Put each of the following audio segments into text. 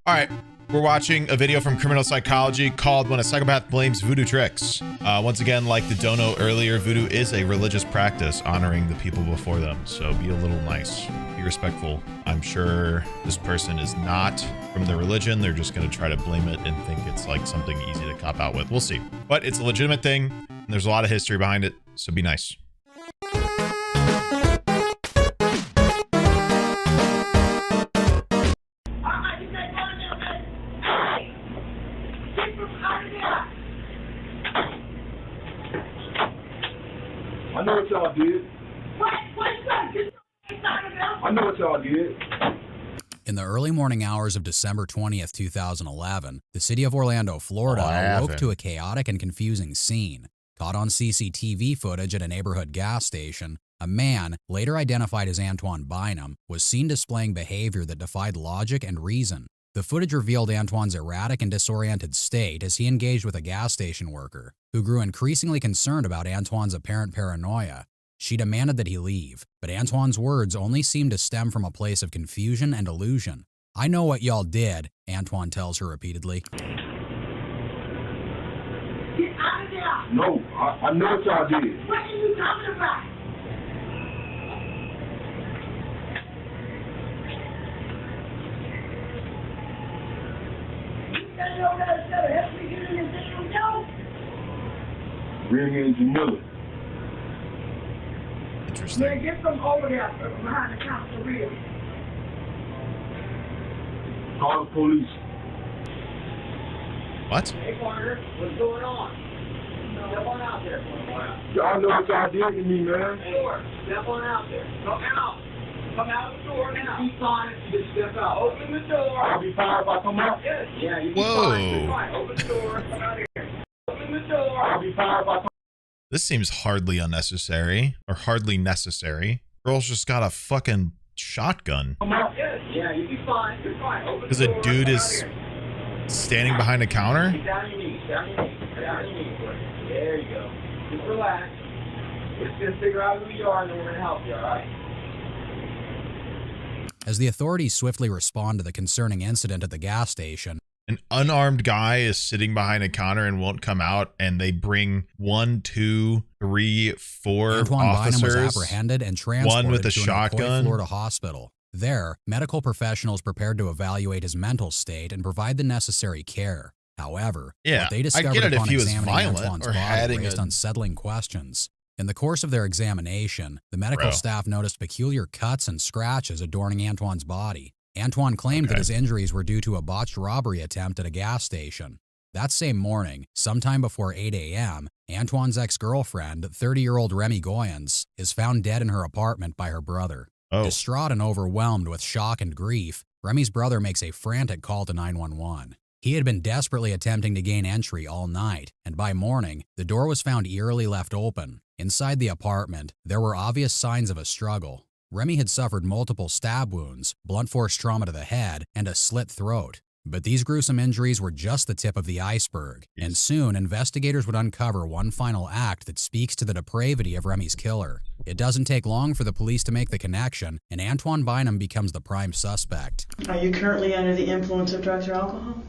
All right. We're watching a video from Criminal Psychology called When a Psychopath Blames Voodoo Tricks. Once again, like the dono earlier, voodoo is a religious practice honoring the people before them. So be a little nice, be respectful. I'm sure this person is not from the religion. They're just going to try to blame it and think it's like something easy to cop out with. We'll see. But it's a legitimate thing. And there's a lot of history behind it. So be nice. I know what y'all did. I know what y'all did. In the early morning hours of December 20th, 2011, the city of Orlando, Florida, awoke to a chaotic and confusing scene. Caught on CCTV footage at a neighborhood gas station, a man, later identified as Antoine Bynum, was seen displaying behavior that defied logic and reason. The footage revealed Antoine's erratic and disoriented state as he engaged with a gas station worker, who grew increasingly concerned about Antoine's apparent paranoia. She demanded that he leave, but Antoine's words only seemed to stem from a place of confusion and illusion. "I know what y'all did," Antoine tells her repeatedly. Get out of there! No, I know what y'all did. What are you talking about? Bring in Jamila. Interesting. Man, get them over there behind the counter for real. Call the police. What? Hey, partner, what's going on? Step on out there. Y'all know what y'all did to me, man. Step on out there. Come out. Come out the door now. Be fine if you just step out. Open the door. I'll be fine if I come out. Yes. Yeah, you be fine. Be fine. Open the door. Come out here. Open the door. I'll be fine if I come out. This seems hardly unnecessary or hardly necessary. Girl's just got a fucking shotgun. Yes. Yeah, you be fine. You're fine. Open Because the a door. dude is standing behind a counter? Down your knees. Down your knees. Down your knees. There you go. Just relax. We're just going to figure out who you are and then we're going to help you, all right? As the authorities swiftly respond to the concerning incident at the gas station, An unarmed guy is sitting behind a counter and won't come out, and they bring 1, 2, 3, 4 Antoine officers. Bynum was apprehended and transported one with a to an shotgun. McCoy, Florida hospital. There, medical professionals prepared to evaluate his mental state and provide the necessary care. However, Yeah, what they I discovered get it if upon he was examining violent Antoine's or body having raised a- unsettling questions. In the course of their examination, the medical Bro. staff noticed peculiar cuts and scratches adorning Antoine's body. Antoine claimed that his injuries were due to a botched robbery attempt at a gas station. That same morning, sometime before 8 a.m., Antoine's ex-girlfriend, 30-year-old Remy Goyens, is found dead in her apartment by her brother. Oh, Distraught and overwhelmed with shock and grief, Remy's brother makes a frantic call to 911. He had been desperately attempting to gain entry all night, and by morning, the door was found eerily left open. Inside the apartment, there were obvious signs of a struggle. Remy had suffered multiple stab wounds, blunt force trauma to the head, and a slit throat. But these gruesome injuries were just the tip of the iceberg, and soon investigators would uncover one final act that speaks to the depravity of Remy's killer. It doesn't take long for the police to make the connection, and Antoine Bynum becomes the prime suspect. Are you currently under the influence of drugs or alcohol?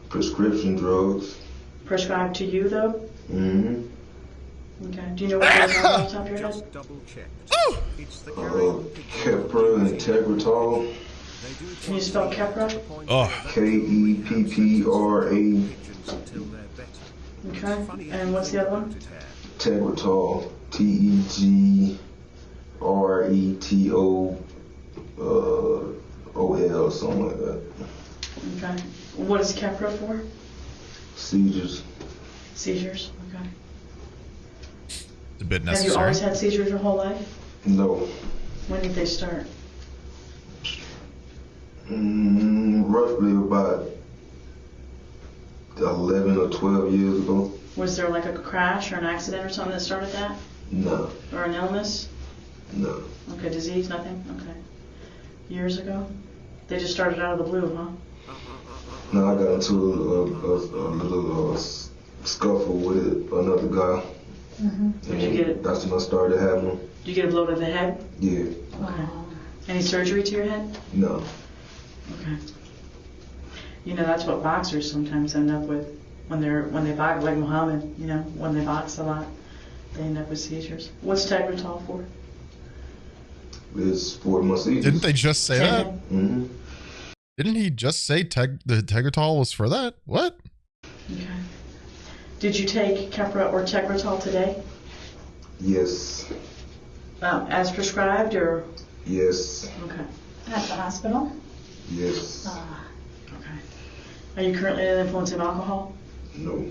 Prescription drugs. Prescribed to you, though? Mm-hmm. Okay. Do you know what those are off the top of your head? Kepra and Tegretol. Can you spell Kepra? oh, Keppra. Okay. And what's the other one? Tegretol. Tegretol. Something like that. Okay. What is Kepra for? Seizures. Seizures. Okay. it's a bit Have you necessary. always had seizures your whole life? No. When did they start? Roughly about 11 or 12 years ago. Was there like a crash or an accident or something that started that? No. Or an illness? No. Okay, disease, nothing? Okay. Years ago? They just started out of the blue, huh? No, I got into a little scuffle with another guy. Mm-hmm. Did you get it? That's when I started having them. Did you get a blow to the head? Yeah. Okay. Any surgery to your head? No. Okay. You know, that's what boxers sometimes end up with when they box, like Muhammad, you know, when they box a lot, they end up with seizures. What's Tegretol for? It's for my seizures. Didn't they just say that? Mm-hmm. Didn't he just say the Tegretol was for that? What? Okay. Did you take Keppra or Tegretol today? Yes. As prescribed, or? Yes. Okay. At the hospital? Yes. Okay. Are you currently under the influence of alcohol? No.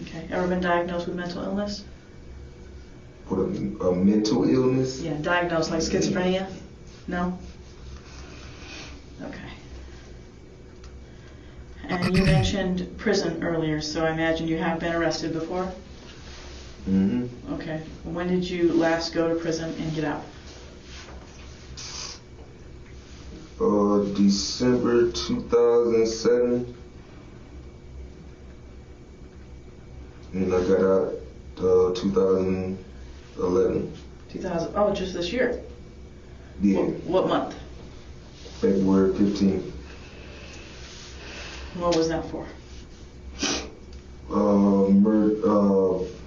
Okay. Ever been diagnosed with mental illness? For a mental illness? Yeah, diagnosed like schizophrenia? No? Okay. And you mentioned prison earlier, so I imagine you have been arrested before? Mm-hmm. Okay. When did you last go to prison and get out? December 2007. And I got out 2011. 2000. Oh, just this year? Yeah. What month? February 15th. What was that for?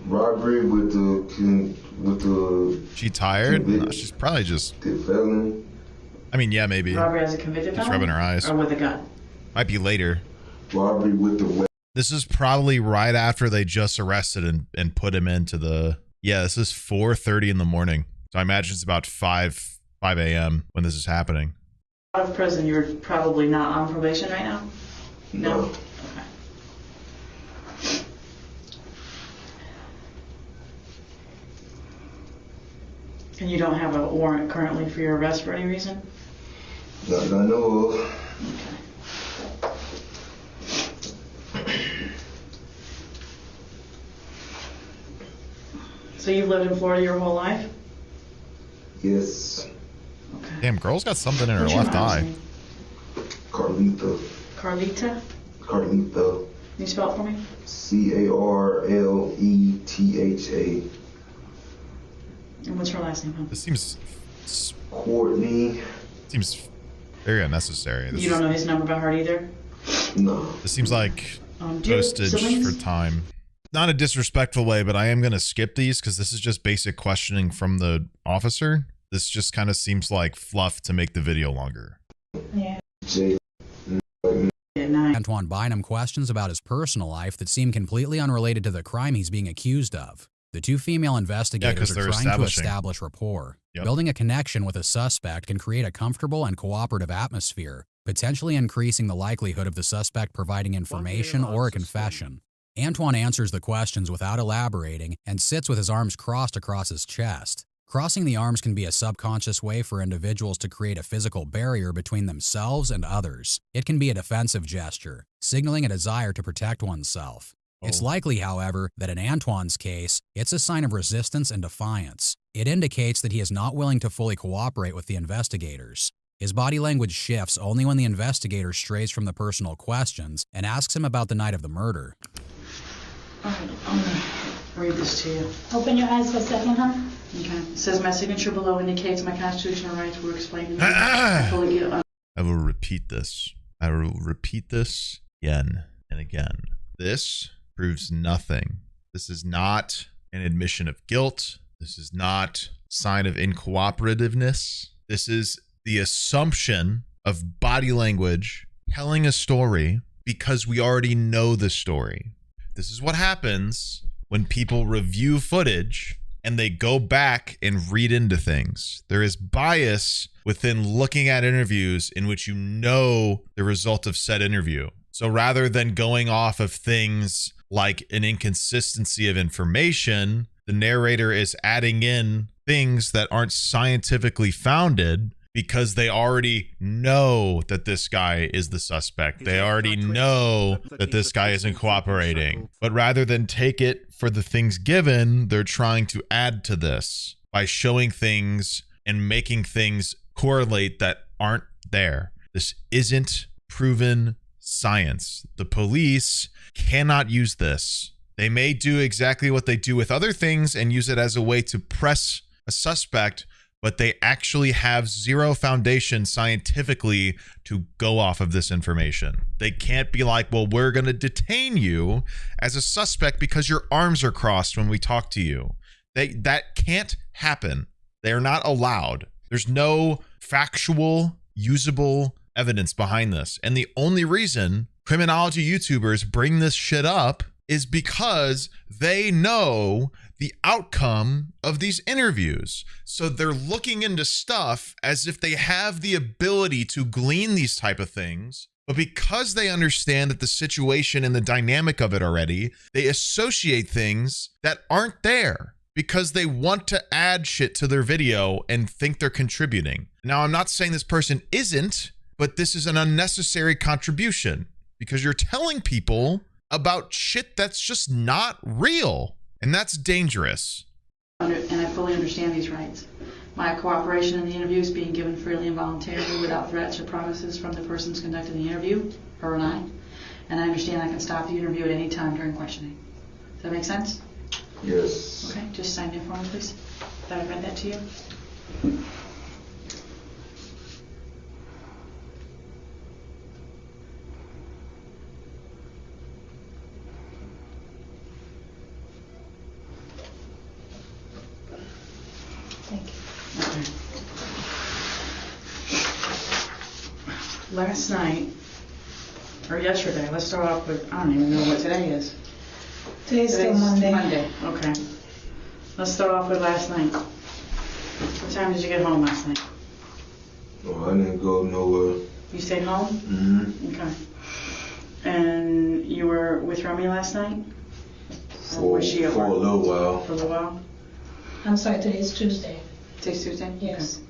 Robbery with the. She tired? Convict- No, she's probably just. felon. I mean, yeah, maybe. Robbery as a convicted Just felon? rubbing her eyes. Or with a gun? Might be later. Robbery with the weapon. This is probably right after they just arrested and put him into the. Yeah, this is 4:30 in the morning. So I imagine it's about 5 a.m. when this is happening. Out of prison, you're probably not on probation right now? No. Okay. And you don't have a warrant currently for your arrest for any reason? Not that I know of. So you've lived in Florida your whole life? Yes. Okay. Damn, girl's got something in her What's your left mom's eye. name? Carlita. Carlita? Carlita. Can you spell it for me? Carletha. And what's her last name, huh? This seems Courtney. very unnecessary. You don't know his number by heart either? No. This seems like Do you have postage siblings? for time. Not a disrespectful way, but I am going to skip these because this is just basic questioning from the officer. This just kind of seems like fluff to make the video longer. Yeah. J. Yeah, 9. Antoine Bynum questions about his personal life that seem completely unrelated to the crime he's being accused of. The two female investigators they're are trying to establishing. establish rapport. Yep. Building a connection with a suspect can create a comfortable and cooperative atmosphere, potentially increasing the likelihood of the suspect providing information or a confession. Antoine answers the questions without elaborating and sits with his arms crossed across his chest. Crossing the arms can be a subconscious way for individuals to create a physical barrier between themselves and others. It can be a defensive gesture, signaling a desire to protect oneself. It's likely, however, that in Antoine's case, it's a sign of resistance and defiance. It indicates that he is not willing to fully cooperate with the investigators. His body language shifts only when the investigator strays from the personal questions and asks him about the night of the murder. All right, I'm going to read this to you. Open your eyes for a second, huh? Okay. It says, my signature below indicates my constitutional rights were explained to me. I fully get I will repeat this. I will repeat this again and again. This proves nothing. This is not an admission of guilt. This is not a sign of incooperativeness. This is the assumption of body language telling a story because we already know the story. This is what happens when people review footage and they go back and read into things. There is bias within looking at interviews in which you know the result of said interview. So rather than going off of things like an inconsistency of information, the narrator is adding in things that aren't scientifically founded because they already know that this guy is the suspect. They already know that this guy isn't cooperating. But rather than take it for the things given, they're trying to add to this by showing things and making things correlate that aren't there. This isn't proven science. The police cannot use this. They may do exactly what they do with other things and use it as a way to press a suspect, but they actually have zero foundation scientifically to go off of this information. They can't be like, well, we're going to detain you as a suspect because your arms are crossed when we talk to you. That can't happen. They are not allowed. There's no factual, usable evidence behind this. And the only reason criminology YouTubers bring this shit up is because they know the outcome of these interviews. So they're looking into stuff as if they have the ability to glean these type of things. But because they understand that the situation and the dynamic of it already, they associate things that aren't there because they want to add shit to their video and think they're contributing. Now, I'm not saying this person isn't, but this is an unnecessary contribution because you're telling people about shit that's just not real. And that's dangerous. And I fully understand these rights. My cooperation in the interview is being given freely and voluntarily without threats or promises from the persons conducting the interview, her and I. And I understand I can stop the interview at any time during questioning. Does that make sense? Yes. Okay, just sign in for me, please. Did I read that to you? Thank you. Okay. Last night, or yesterday, let's start off with, I don't even know what today is. Today's still Monday. Monday, okay. Let's start off with last night. What time did you get home last night? Oh, I didn't go nowhere. You stayed home? Mm-hmm. Okay. And you were with Remy last night? For a little while. For a little while? I'm sorry, today's Tuesday. Today's Tuesday? Yes. Okay.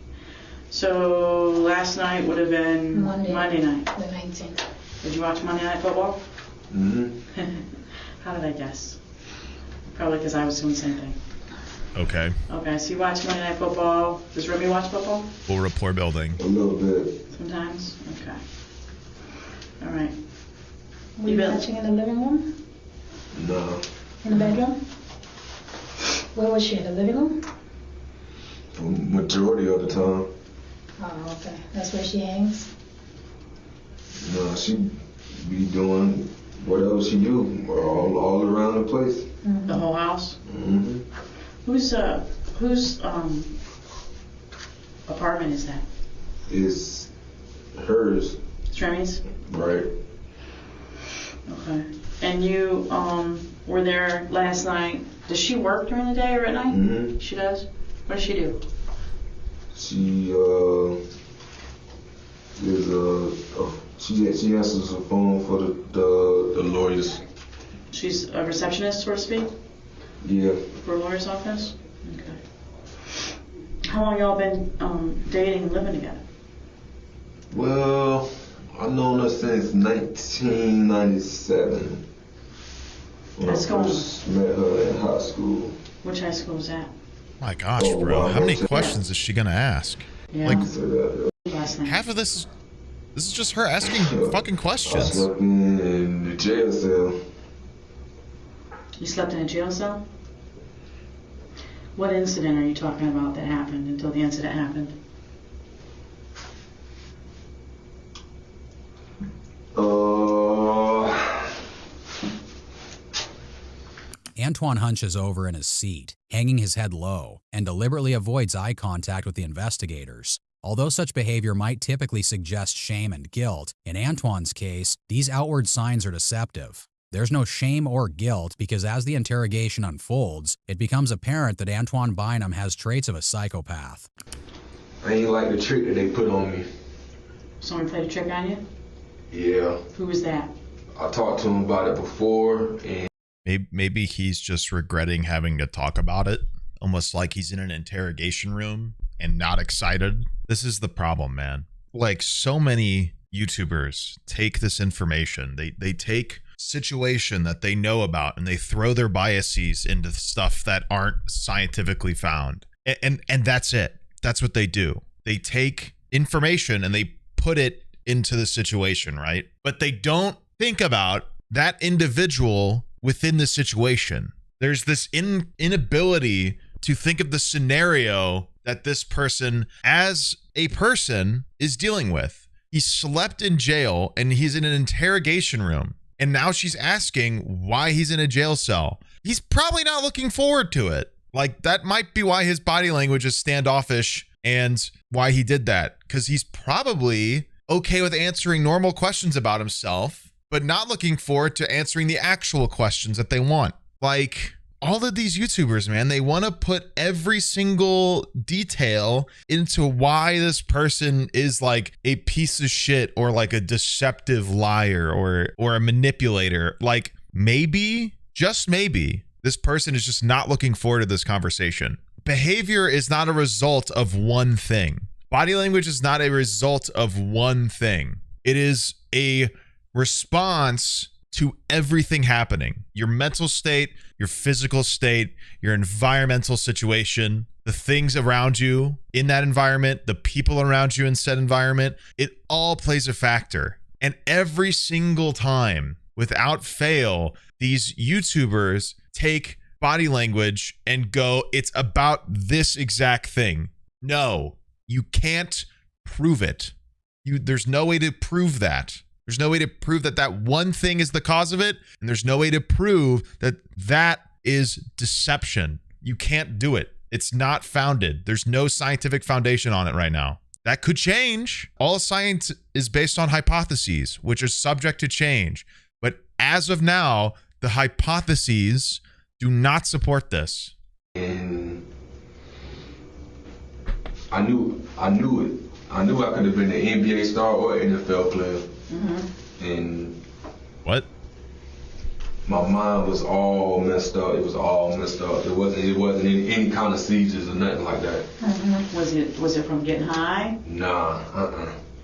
So last night would have been Monday night. The 19th. Did you watch Monday Night Football? Mm-hmm. How did I guess? Probably because I was doing the same thing. Okay. Okay, so you watch Monday Night Football. Does Remy watch football? Full rapport building. A little bit. Sometimes? Okay. All right. Were you watching in the living room? No. In the bedroom? Where was she, in the living room? Majority of the time. Oh, okay. That's where she hangs? No, she be doing whatever she do, all around the place. Mm-hmm. The whole house? Mm-hmm. Whose apartment is that? It's hers. It's Remy's? Right. Okay. And you were there last night. Does she work during the day or at night? Mm-hmm. She does? What does she do? She she answers the phone for the lawyers. She's a receptionist, so to speak? Yeah. For a lawyer's office? Okay. How long y'all been dating and living together? Well, I've known her since 1997. When That's I going. first met her in high school. Which high school was that? My gosh, bro. How many questions is she going to ask? Yeah. Like, Last night. half of this is just her asking fucking I questions. slept in the jail cell. You slept in a jail cell? What incident are you talking about that happened until the incident happened? Antoine hunches over in his seat, hanging his head low, and deliberately avoids eye contact with the investigators. Although such behavior might typically suggest shame and guilt, in Antoine's case, these outward signs are deceptive. There's no shame or guilt because as the interrogation unfolds, it becomes apparent that Antoine Bynum has traits of a psychopath. I ain't like the trick that they put on me. Someone played a trick on you? Yeah. Who was that? I talked to him about it before, and Maybe he's just regretting having to talk about it, almost like he's in an interrogation room and not excited. This is the problem, man. Like, so many YouTubers take this information. They take situation that they know about and they throw their biases into stuff that aren't scientifically found. And that's it. That's what they do. They take information and they put it into the situation, right? But they don't think about that individual within the situation. There's this inability to think of the scenario that this person, as a person, is dealing with. He slept in jail and he's in an interrogation room. And now she's asking why he's in a jail cell. He's probably not looking forward to it. Like, that might be why his body language is standoffish and why he did that. Because he's probably okay with answering normal questions about himself, but not looking forward to answering the actual questions that they want. Like, all of these YouTubers, man, they want to put every single detail into why this person is like a piece of shit or like a deceptive liar or a manipulator. Like, maybe, just maybe, this person is just not looking forward to this conversation. Behavior is not a result of one thing. Body language is not a result of one thing. It is a response to everything happening. Your mental state, your physical state, your environmental situation, the things around you in that environment, the people around you in said environment, it all plays a factor. And every single time, without fail, these YouTubers take body language and go, it's about this exact thing. No, you can't prove it. There's no way to prove that. There's no way to prove that that one thing is the cause of it. And there's no way to prove that that is deception. You can't do it. It's not founded. There's no scientific foundation on it right now. That could change. All science is based on hypotheses, which are subject to change. But as of now, the hypotheses do not support this. And I knew it. I knew I could have been an NBA star or NFL player. Mm-hmm. And what? My mind was all messed up. It was all messed up. It wasn't any kind of seizures or nothing like that. Mm-hmm. Was it from getting high? Nah.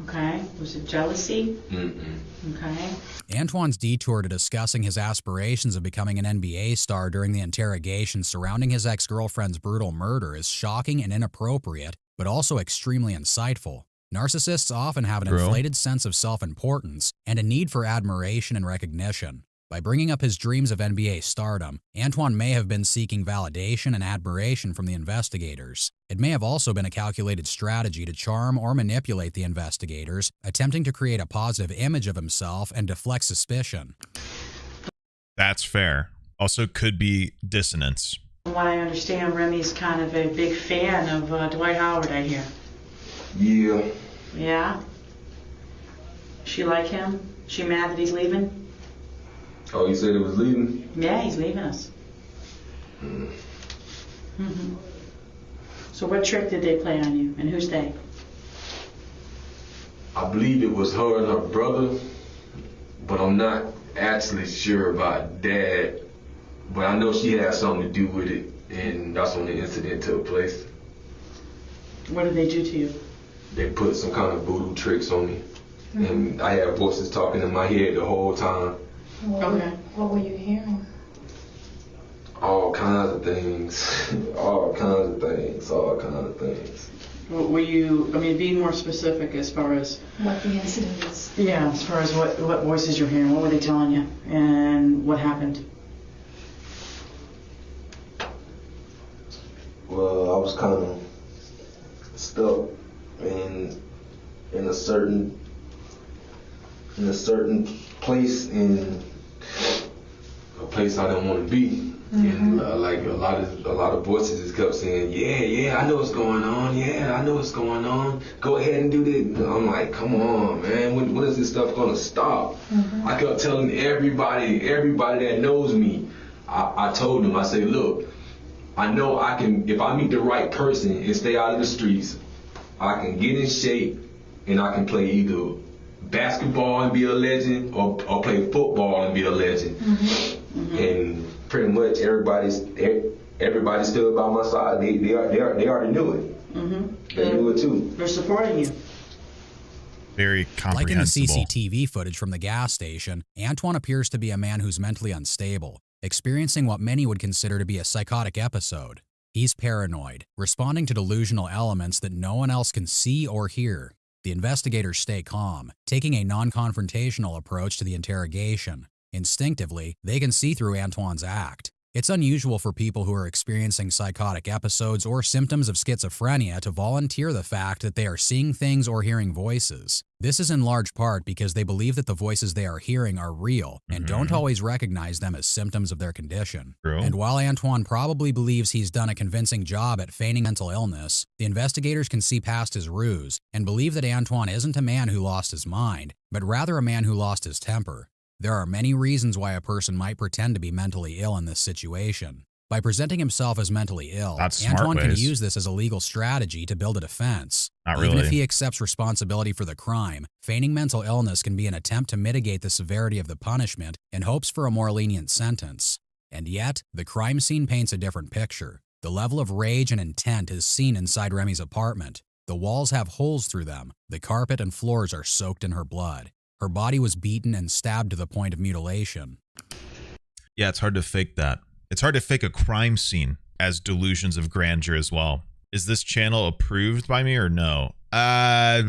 Okay. Was it jealousy? Mm-mm. Okay. Antoine's detour to discussing his aspirations of becoming an NBA star during the interrogation surrounding his ex-girlfriend's brutal murder is shocking and inappropriate, but also extremely insightful. Narcissists often have an inflated sense of self-importance and a need for admiration and recognition. By bringing up his dreams of NBA stardom, Antoine may have been seeking validation and admiration from the investigators. It may have also been a calculated strategy to charm or manipulate the investigators, attempting to create a positive image of himself and deflect suspicion. That's fair. Also could be dissonance. From what I understand, Remy's kind of a big fan of Dwight Howard, I hear. Yeah. Yeah? She like him? She mad that he's leaving? Oh, you said it was leaving? Yeah, he's leaving us. Mm-hmm. So what trick did they play on you, and who's they? I believe it was her and her brother, but I'm not actually sure about Dad. But I know she had something to do with it, and that's when the incident took place. What did they do to you? They put some kind of voodoo tricks on me, and I had voices talking in my head the whole time. What were you hearing? All kinds of things. All kinds of things. Were you, be more specific as far as... What the incident is. Yeah, as far as what voices you're hearing, what were they telling you, and what happened? Well, I was kind of stuck in a certain place, in a place I didn't want to be. And like a lot of voices just kept saying, yeah, I know what's going on. Yeah, I know what's going on. Go ahead and do this. I'm like, come on, man. When is this stuff gonna stop? I kept telling everybody that knows me. I told them, I said, look, I know I can, if I meet the right person and stay out of the streets, I can get in shape and I can play either basketball and be a legend or play football and be a legend. And pretty much everybody's still by my side. They already knew it. They knew it too. They're supporting you. Very comprehensible. Like in the CCTV footage from the gas station, Antoine appears to be a man who's mentally unstable, experiencing what many would consider to be a psychotic episode. He's paranoid, responding to delusional elements that no one else can see or hear. The investigators stay calm, taking a non-confrontational approach to the interrogation. Instinctively, they can see through Antoine's act. It's unusual for people who are experiencing psychotic episodes or symptoms of schizophrenia to volunteer the fact that they are seeing things or hearing voices. This is in large part because they believe that the voices they are hearing are real and don't always recognize them as symptoms of their condition. True. And while Antoine probably believes he's done a convincing job at feigning mental illness, the investigators can see past his ruse and believe that Antoine isn't a man who lost his mind, but rather a man who lost his temper. There are many reasons why a person might pretend to be mentally ill in this situation. By presenting himself as mentally ill, Antoine can use this as a legal strategy to build a defense. Even if he accepts responsibility for the crime, feigning mental illness can be an attempt to mitigate the severity of the punishment in hopes for a more lenient sentence. And yet, the crime scene paints a different picture. The level of rage and intent is seen inside Remy's apartment. The walls have holes through them. The carpet and floors are soaked in her blood. Her body was beaten and stabbed to the point of mutilation. Yeah, it's hard to fake that. It's hard to fake a crime scene as delusions of grandeur as well. Is this channel approved by me or no? Iffy.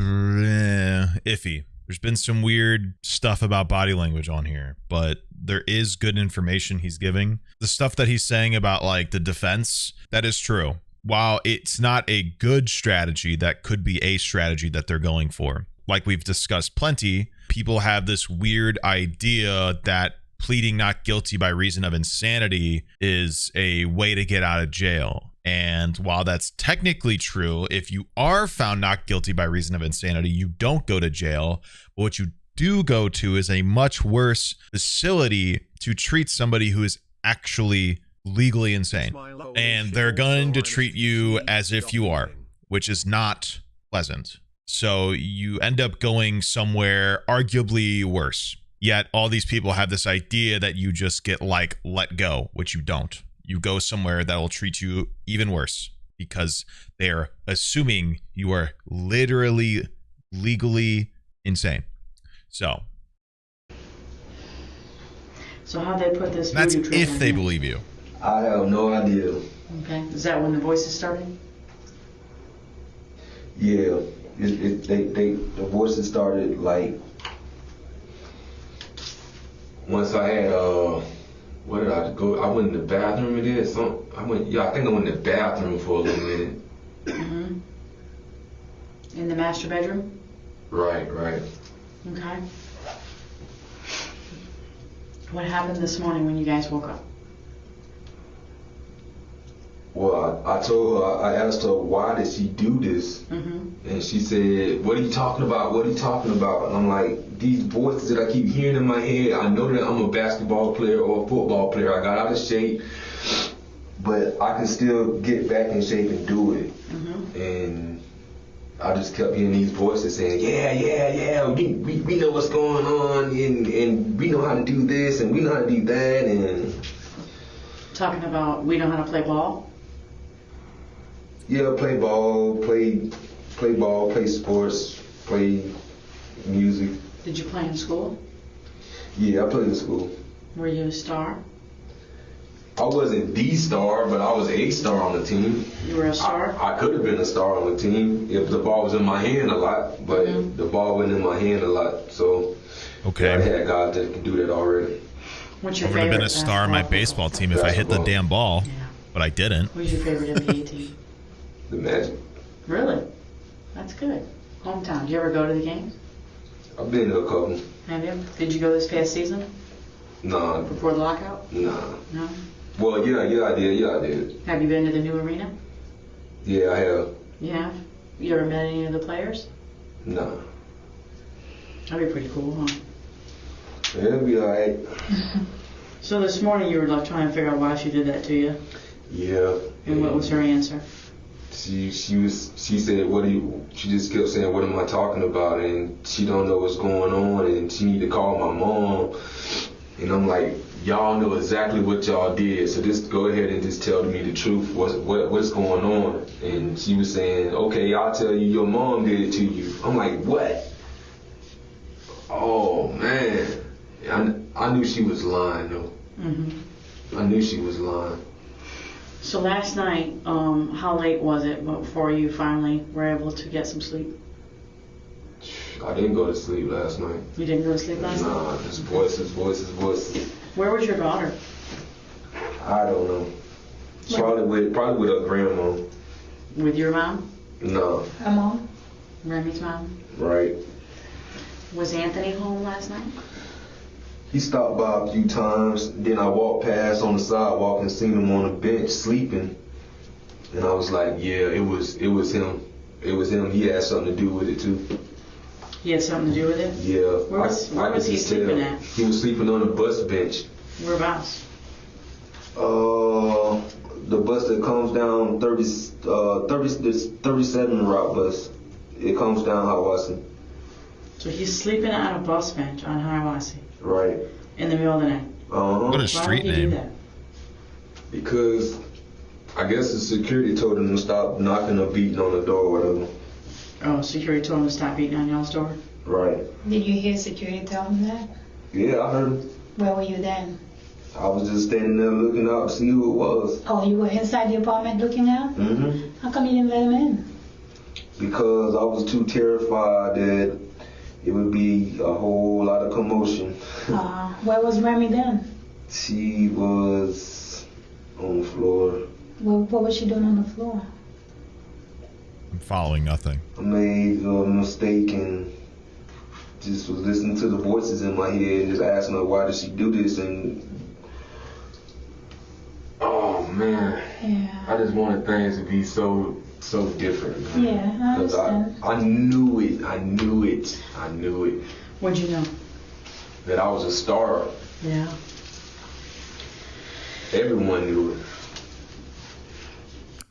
There's been some weird stuff about body language on here, but there is good information he's giving. The stuff that he's saying about like the defense, that is true. While it's not a good strategy, that could be a strategy that they're going for. Like we've discussed plenty, people have this weird idea that pleading not guilty by reason of insanity is a way to get out of jail. And while that's technically true, if you are found not guilty by reason of insanity, you don't go to jail. But what you do go to is a much worse facility to treat somebody who is actually legally insane. And they're going to treat you as if you are, which is not pleasant. So you end up going somewhere arguably worse. Yet all these people have this idea that you just get like let go, which you don't. You go somewhere that will treat you even worse because they're assuming you are literally legally insane. So how'd they put this? That's if they believe you. I have no idea. Okay. Is that when the voices started? Yeah. The voices started like once I had where did I go? I went in the bathroom and did some. I think I went in the bathroom for a little minute. In the master bedroom? Right. Okay. What happened this morning when you guys woke up? Well, I told her, I asked her, why did she do this? And she said, what are you talking about? What are you talking about? And I'm like, these voices that I keep hearing in my head, I know that I'm a basketball player or a football player. I got out of shape, but I can still get back in shape and do it. And I just kept hearing these voices saying, yeah, we know what's going on, and we know how to do this, and we know how to do that. And talking about we know how to play ball? Yeah, play ball, play sports, play music. Did you play in school? Yeah, I played in school. Were you a star? I wasn't the star, but I was a star on the team. You were a star? I could have been a star on the team if the ball was in my hand a lot, but the ball wasn't in my hand a lot. So okay. I had guys that could do that already. What's your I would have been a star on my baseball team if I hit the damn ball, but I didn't. Who's your favorite NBA team? The Magic. Really? That's good. Hometown. Did you ever go to the games? I've been to a couple. Have you? Did you go this past season? Nah. Before the lockout? Nah. No? Well, yeah, I did. Have you been to the new arena? Yeah, I have. You have? You ever met any of the players? Nah. That'd be pretty cool, huh? Yeah, it'll be alright. So this morning you were like trying to figure out why she did that to you? Yeah. And what was her answer? She said, she just kept saying, what am I talking about? And she don't know what's going on, and she need to call my mom. And I'm like, y'all know exactly what y'all did, so just go ahead and just tell me the truth, what's going on. And she was saying, okay, I'll tell you, your mom did it to you. I'm like, what? Oh, man. I knew she was lying, though. I knew she was lying. So last night, how late was it before you finally were able to get some sleep? I didn't go to sleep last night. You didn't go to sleep last night? Nah, just voices. Where was your daughter? I don't know. Probably with her grandma. With your mom? No. Her mom? Remy's mom? Right. Was Anthony home last night? He stopped by a few times. Then I walked past on the sidewalk and seen him on a bench sleeping. And I was like, yeah, it was him. It was him. He had something to do with it too. He had something to do with it? Yeah. Where was he sleeping at? He was sleeping on the bus bench. Whereabouts? The bus that comes down 37 route bus. It comes down Hiawassee. So he's sleeping on a bus bench on Hiawassee? Right. In the middle of the night? What a street Why would he do name. that? Because I guess the security told him to stop knocking or beating on the door or whatever. Oh, security told him to stop beating on y'all's door? Right. Did you hear security tell him that? Yeah, I heard him. Where were you then? I was just standing there looking out to see who it was. Oh, you were inside the apartment looking out? Mm-hmm. How come you didn't let him in? Because I was too terrified that it would be a whole lot of commotion. Where was Remy then? She was on the floor. What was she doing on the floor? I'm following nothing. I made a mistake and just was listening to the voices in my head and just asking her why did she do this, and oh man, Yeah. I just wanted things to be so different. Man. Yeah, I 'Cause understand. I knew it What'd you know? that I was a star. Yeah. Everyone knew it.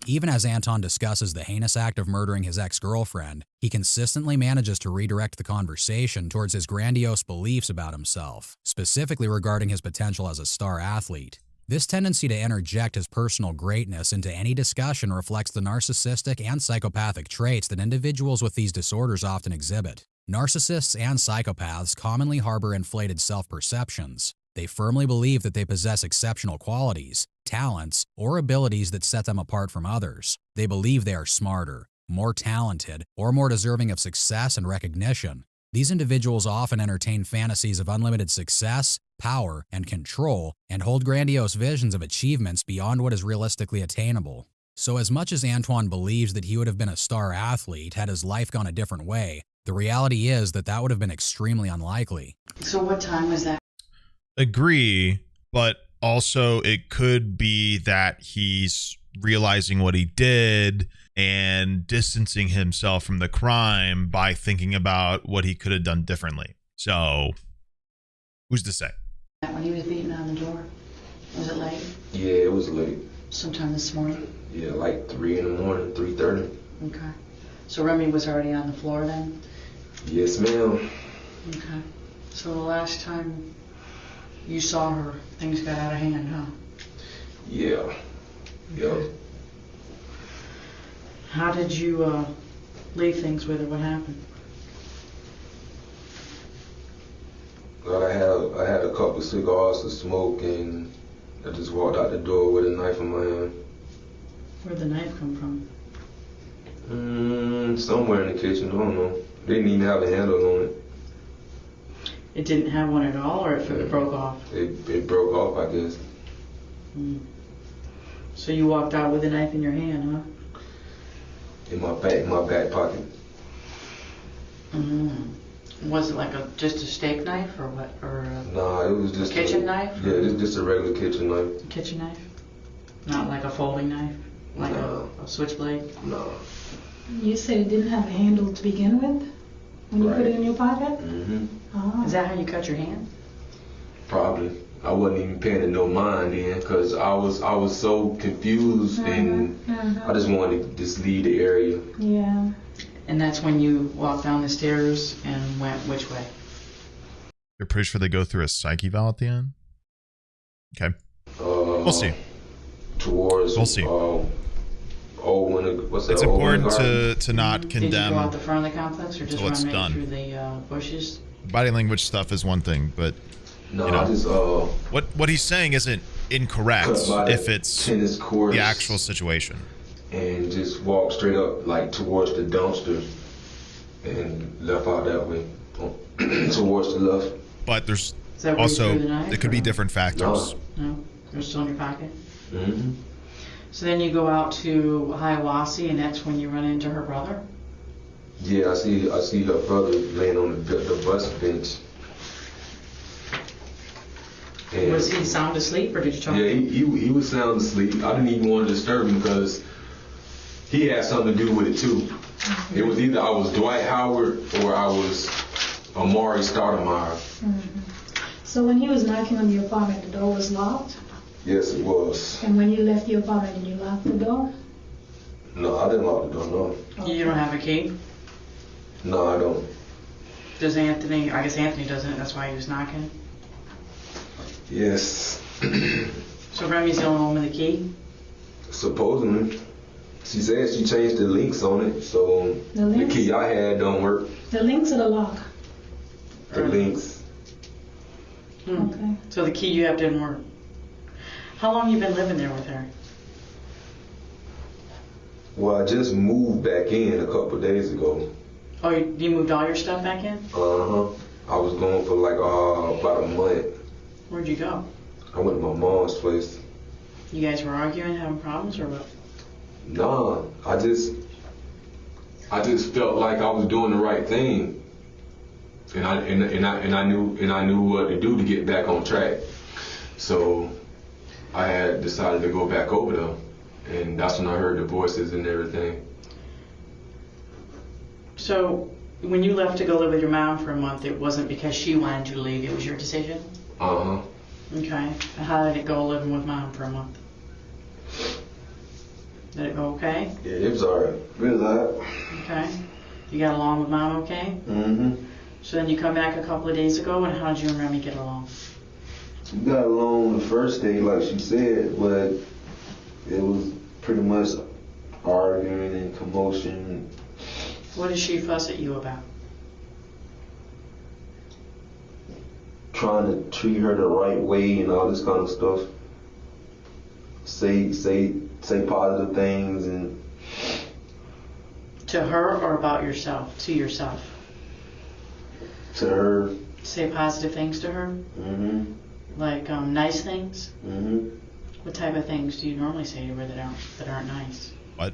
Even as Anton discusses the heinous act of murdering his ex-girlfriend, he consistently manages to redirect the conversation towards his grandiose beliefs about himself, specifically regarding his potential as a star athlete. This tendency to interject his personal greatness into any discussion reflects the narcissistic and psychopathic traits that individuals with these disorders often exhibit. Narcissists and psychopaths commonly harbor inflated self-perceptions. They firmly believe that they possess exceptional qualities, talents, or abilities that set them apart from others. They believe they are smarter, more talented, or more deserving of success and recognition. These individuals often entertain fantasies of unlimited success, power, and control, and hold grandiose visions of achievements beyond what is realistically attainable. So as much as Antoine believes that he would have been a star athlete had his life gone a different way, the reality is that that would have been extremely unlikely. So what time was that? Agree, but also it could be that he's realizing what he did and distancing himself from the crime by thinking about what he could have done differently. So, who's to say? When he was beating on the door? Was it late? Yeah, it was late. Sometime this morning? Yeah, like 3 in the morning, 3:30. Okay. So Remy was already on the floor then? Yes, ma'am. Okay. So the last time you saw her, things got out of hand, huh? Yeah. Yep. How did you leave things with her? What happened? God, I had a couple cigars to smoke, and I just walked out the door with a knife in my hand. Where'd the knife come from? Somewhere in the kitchen, I don't know. They didn't even have a handle on it. It didn't have one at all, or it broke off? It broke off, I guess. So you walked out with a knife in your hand, huh? In my back pocket. Was it like just a steak knife or what? Or Nah, it was just kitchen knife? Yeah, it's just a regular kitchen knife. a kitchen knife? Not like a folding knife? Like No. a switchblade? No. You said it didn't have a handle to begin with when you put it in your pocket? Oh. Is that how you cut your hand? Probably. I wasn't even paying it no mind then, cause I was so confused and I just wanted to just leave the area. Yeah. And that's when you walked down the stairs and went which way? You're pretty sure they go through a psyche valve at the end? Okay. We'll see. Towards. We'll see. What's that? It's important to not Did you go out condemn. the front of the complex or just Till it's run right done. through the bushes? Body language stuff is one thing, but No, you know, I just what he's saying isn't incorrect cut by if it's tennis courts the actual situation. and just walked straight up like towards the dumpster and left out that way towards the left. But there's Is that where you also threw the knife, it could be or- different factors. No. No? It was still in your pocket? Mm-hmm. So then you go out to Hiawassee, and that's when you run into her brother? Yeah, I see her brother laying on the bus bench. And Was he sound asleep, or did you talk to yeah, him? he was sound asleep. I didn't even want to disturb him because he had something to do with it too. It was either I was Dwight Howard or I was Amari Stoudemire. Mm-hmm. So when he was knocking on your apartment, the door was locked? Yes, it was. And when you left your apartment, did you lock the door? No, I didn't lock the door, no. You don't have a key? No, I don't. Does Anthony? I guess Anthony doesn't. That's why he was knocking. Yes. So Remy's the only one with the key? Supposedly. She said she changed the links on it, so the key I had don't work. The links or the lock? The links. Okay. So the key you have didn't work. How long you been living there with her? Well, I just moved back in a couple of days ago. Oh, you moved all your stuff back in? Uh-huh. I was going for like about a month. Where'd you go? I went to my mom's place. You guys were arguing, having problems, or what? Nah, I just felt like I was doing the right thing, and I knew what to do to get back on track. So I had decided to go back over there, and that's when I heard the voices and everything. So when you left to go live with your mom for a month, it wasn't because she wanted you to leave; it was your decision. Uh-huh. Okay. And how did it go living with mom for a month? Did it go okay? Yeah, it was alright. It was alright. Okay. You got along with mom okay? Mm-hmm. So then you come back a couple of days ago, and how did you and Remy get along? We got along the first day, like she said, but it was pretty much arguing and commotion. What did she fuss at you about? Trying to treat her the right way and all this kind of stuff. Say positive things and To her or about yourself? To yourself? to her. Say positive things to her? Mm-hmm. Like nice things? Mm-hmm. What type of things do you normally say to her that aren't nice? What?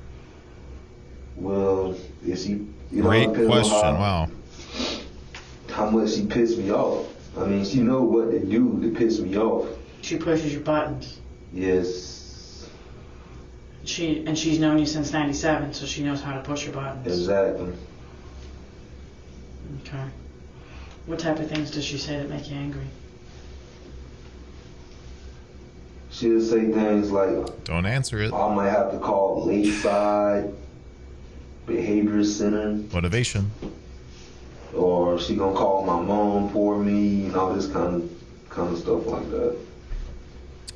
Well, is she? Great question. Wow. How much she pissed me off. I mean, she know what to do to piss me off. She pushes your buttons. Yes. She's known you since '97, so she knows how to push your buttons. Exactly. Okay. What type of things does she say that make you angry? She'll say things like, Don't answer it. I might have to call Lakeside Behavior Center, Motivation. or she gonna call my mom for me, and all this kind of stuff like that.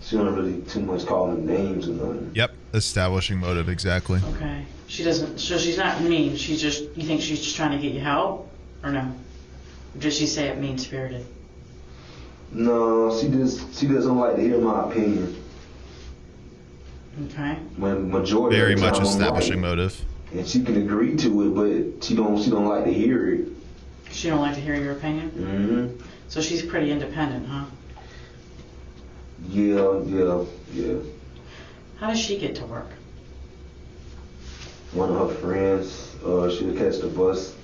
She don't really too much call me names or nothing. Yep. Establishing motive. Exactly. Okay. She doesn't. So she's not mean. She's just. You think she's just trying to get you help, or no? Or does she say it mean spirited? No, she doesn't like to hear my opinion. Okay. When majority Very of the much time I'm establishing right. motive. And she can agree to it, but she don't like to hear it. She don't like to hear your opinion. Mm-hmm. So she's pretty independent, huh? Yeah. How does she get to work? One of her friends, she'll catch the bus.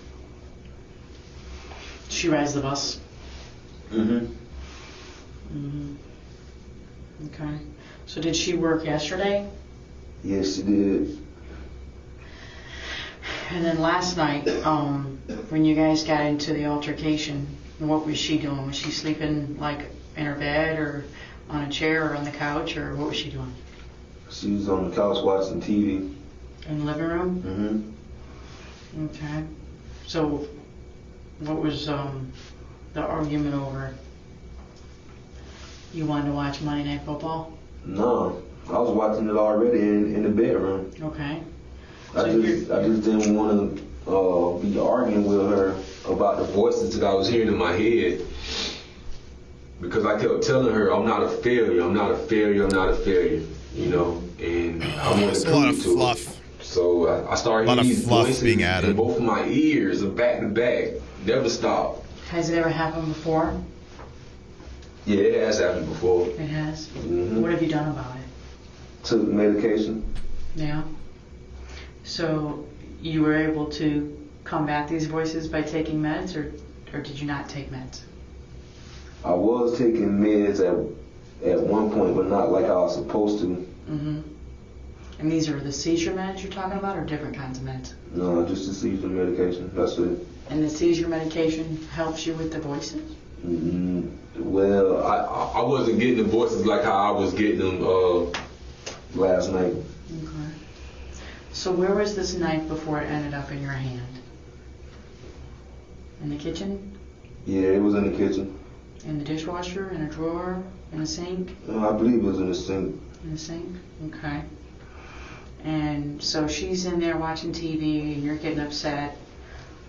She rides the bus. Mm-hmm. Mm-hmm. Okay. So did she work yesterday? Yes, she did. And then last night, when you guys got into the altercation, what was she doing? Was she sleeping like in her bed or on a chair or on the couch, or what was she doing? She was on the couch watching TV. In the living room? Mm-hmm. Okay. So what was the argument over? You wanted to watch Monday Night Football? No, I was watching it already in the bedroom. Okay. I just didn't want to be arguing with her about the voices that I was hearing in my head, because I kept telling her I'm not a failure, you know, and I wanted to a lot of prove to fluff. her. So I started hearing these voices being added. in both of my ears, back to back, never stopped. Has it ever happened before? Yeah, it has happened before. It has. Mm-hmm. What have you done about it? took medication. Yeah. So you were able to combat these voices by taking meds, or did you not take meds? I was taking meds at one point, but not like I was supposed to. Mm-hmm. And these are the seizure meds you're talking about, or different kinds of meds? No, just the seizure medication. That's it. And the seizure medication helps you with the voices? Well, I wasn't getting the voices like how I was getting them last night. Okay. So where was this knife before it ended up in your hand? In the kitchen? Yeah, it was in the kitchen. In the dishwasher? In a drawer? In a sink? I believe it was in the sink. In the sink? Okay. And so she's in there watching TV and you're getting upset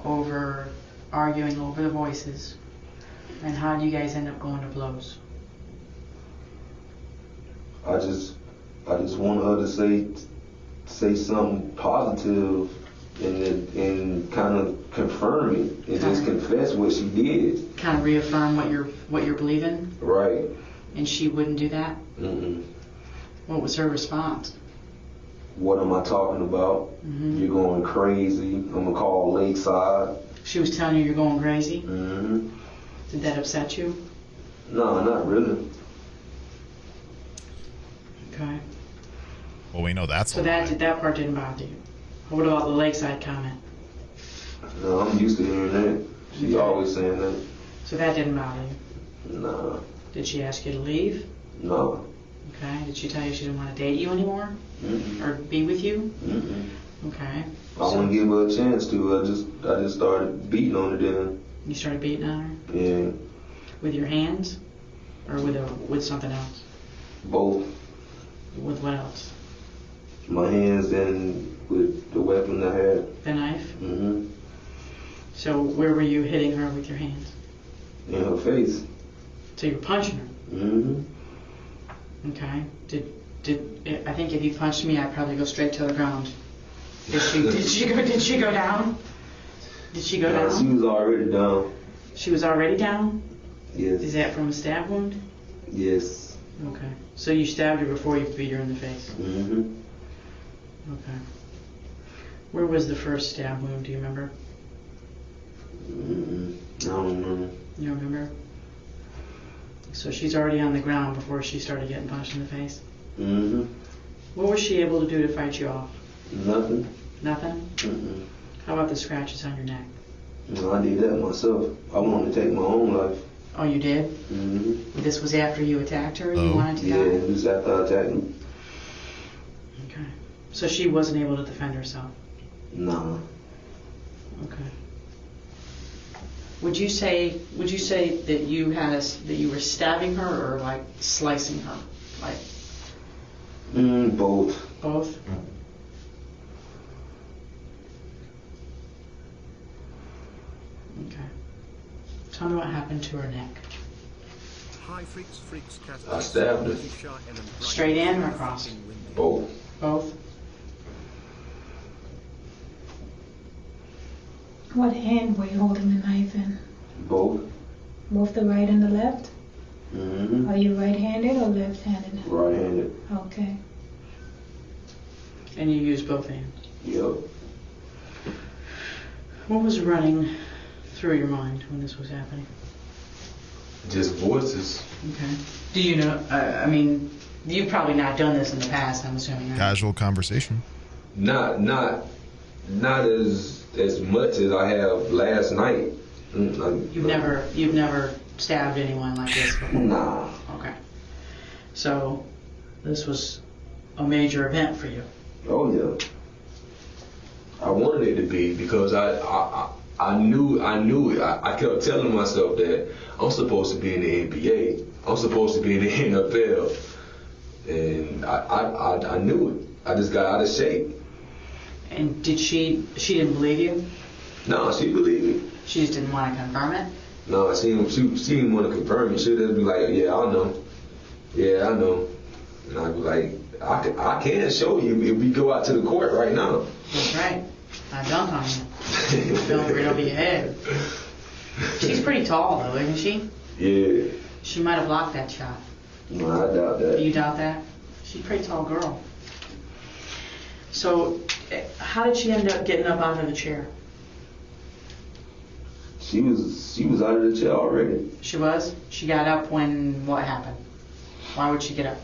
over arguing over the voices. And how do you guys end up going to blows? I just want her to say something positive and kind of confirm it and just confess what she did. Kind of reaffirm what you're believing? Right. And she wouldn't do that? Mm-mm. What was her response? What am I talking about? Mm-hmm. You're going crazy. I'm going to call Lakeside. She was telling you you're going crazy? Mm-hmm. Did that upset you? No, not really. Okay. Well, we know that's So a lie. that part didn't bother you. What about the Lakeside comment? No, I'm used to hearing that. She's always saying that. So that didn't bother you? Nah. Did she ask you to leave? No. Okay. Did she tell you she didn't want to date you anymore? Mm-mm. Or be with you? Mm-mm. Okay. I want to give her a chance to. I just started beating on her then. You started beating on her? Yeah. With your hands? Or with something else? Both. With what else? My hands and with the weapon I had. The knife? Mm-hmm. So where were you hitting her with your hands? In her face. So you were punching her? Mm-hmm. Okay. I think if you punched me, I'd probably go straight to the ground. Did she go down? Did she go down? She was already down. She was already down? Yes. Is that from a stab wound? Yes. Okay. So you stabbed her before you beat her in the face? Mm-hmm. Okay. Where was the first stab wound? Do you remember? I don't remember. You don't remember? So she's already on the ground before she started getting punched in the face? Mm-hmm. What was she able to do to fight you off? Nothing. Nothing? Mm-mm. How about the scratches on your neck? No, I did that myself. I wanted to take my own life. Oh, you did? Mm-hmm. This was after you attacked her? You Oh. wanted to Yeah, die? it was after I attacked him. Okay. So she wasn't able to defend herself? Nah. Okay. Would you say that you were stabbing her or like slicing her? Like Both. both? Okay. Tell me what happened to her neck. I stabbed her. Straight in or across? Both. Both? What hand were you holding the knife in? Both. Both the right and the left? Mm-hmm. Are you right-handed or left-handed? Right-handed. Okay. And you used both hands? Yep. What was running through your mind when this was happening? Just voices. Okay. Do you know, I mean, you've probably not done this in the past, I'm assuming, right? Casual conversation. Not as much as I have last night. You've never stabbed anyone like this before? Nah. Okay. So, this was a major event for you? Oh yeah. I wanted it to be because I knew it. I kept telling myself that I'm supposed to be in the NBA. I'm supposed to be in the NFL. And I knew it. I just got out of shape. And she didn't believe you? No, she believed me. She just didn't want to confirm it? No, she didn't want to confirm it. She'd just be like, yeah, I know. Yeah, I know. And I'd be like, I can show you if we go out to the court right now. That's right. I dunked on you. Fell right over your head. She's pretty tall though, isn't she? Yeah. She might have blocked that shot. No, I doubt that. You doubt that? She's a pretty tall girl. So, how did she end up getting up out of the chair? She was out of the chair already. She was? She got up when what happened? Why would she get up?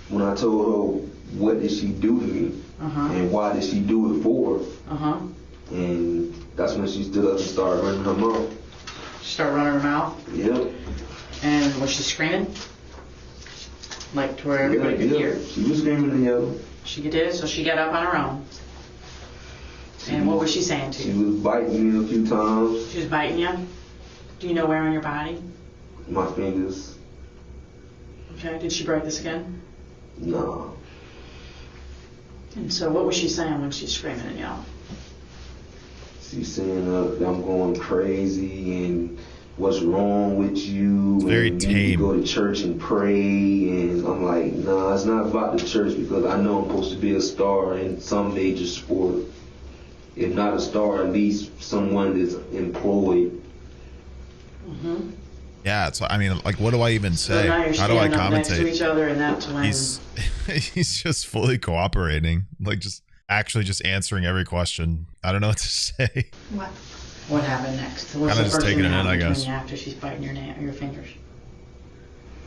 When I told her what did she do to me and why did she do it for, and that's when she stood up and started running her mouth. She started running her mouth? Yep. And was she screaming? Like to where everybody could hear? She was screaming and yelling. She did, so she got up on her own. And what was she saying to you? She was biting me a few times. She was biting you? Do you know where on your body? My fingers. Okay, did she break the skin? No. And so what was she saying when she's screaming and yelling? She's saying that I'm going crazy and what's wrong with you? It's very and tame. You go to church and pray, and I'm like, nah, it's not about the church because I know I'm supposed to be a star in some major sport. If not a star, at least someone that's employed. Yeah, it's. I mean, like, what do I even say? So now you're How do I standing up next to commentate? each other, and that's when He's just fully cooperating, like just actually just answering every question. I don't know what to say. what happened next? What's Kinda the just first taking thing it that in, I happened guess. after she's biting your fingers?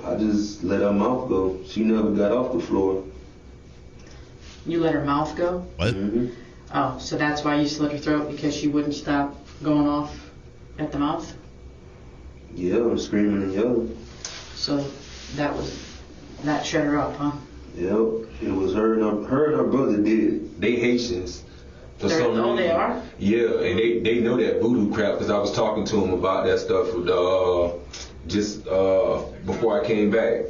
I just let her mouth go. She never got off the floor. You let her mouth go? What? Oh, so that's why you slit her throat, because she wouldn't stop going off at the mouth? Yeah, I'm screaming and yelling. So that shut her up, huh? Yep, it was her and her brother did it. They Haitians. For some reason. They are? Yeah, and they know that voodoo crap because I was talking to them about that stuff just before I came back.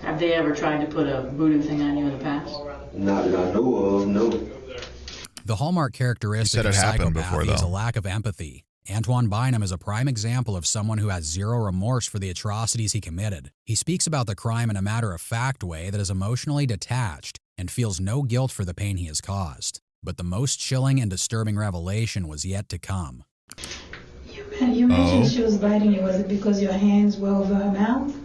Have they ever tried to put a voodoo thing on you in the past? Not that I know of, no. The hallmark characteristic said of it happened before, psychopathy is a though. lack of empathy. Antoine Bynum is a prime example of someone who has zero remorse for the atrocities he committed. He speaks about the crime in a matter-of-fact way that is emotionally detached and feels no guilt for the pain he has caused. But the most chilling and disturbing revelation was yet to come. You mentioned she was biting you. Was it because your hands were over her mouth?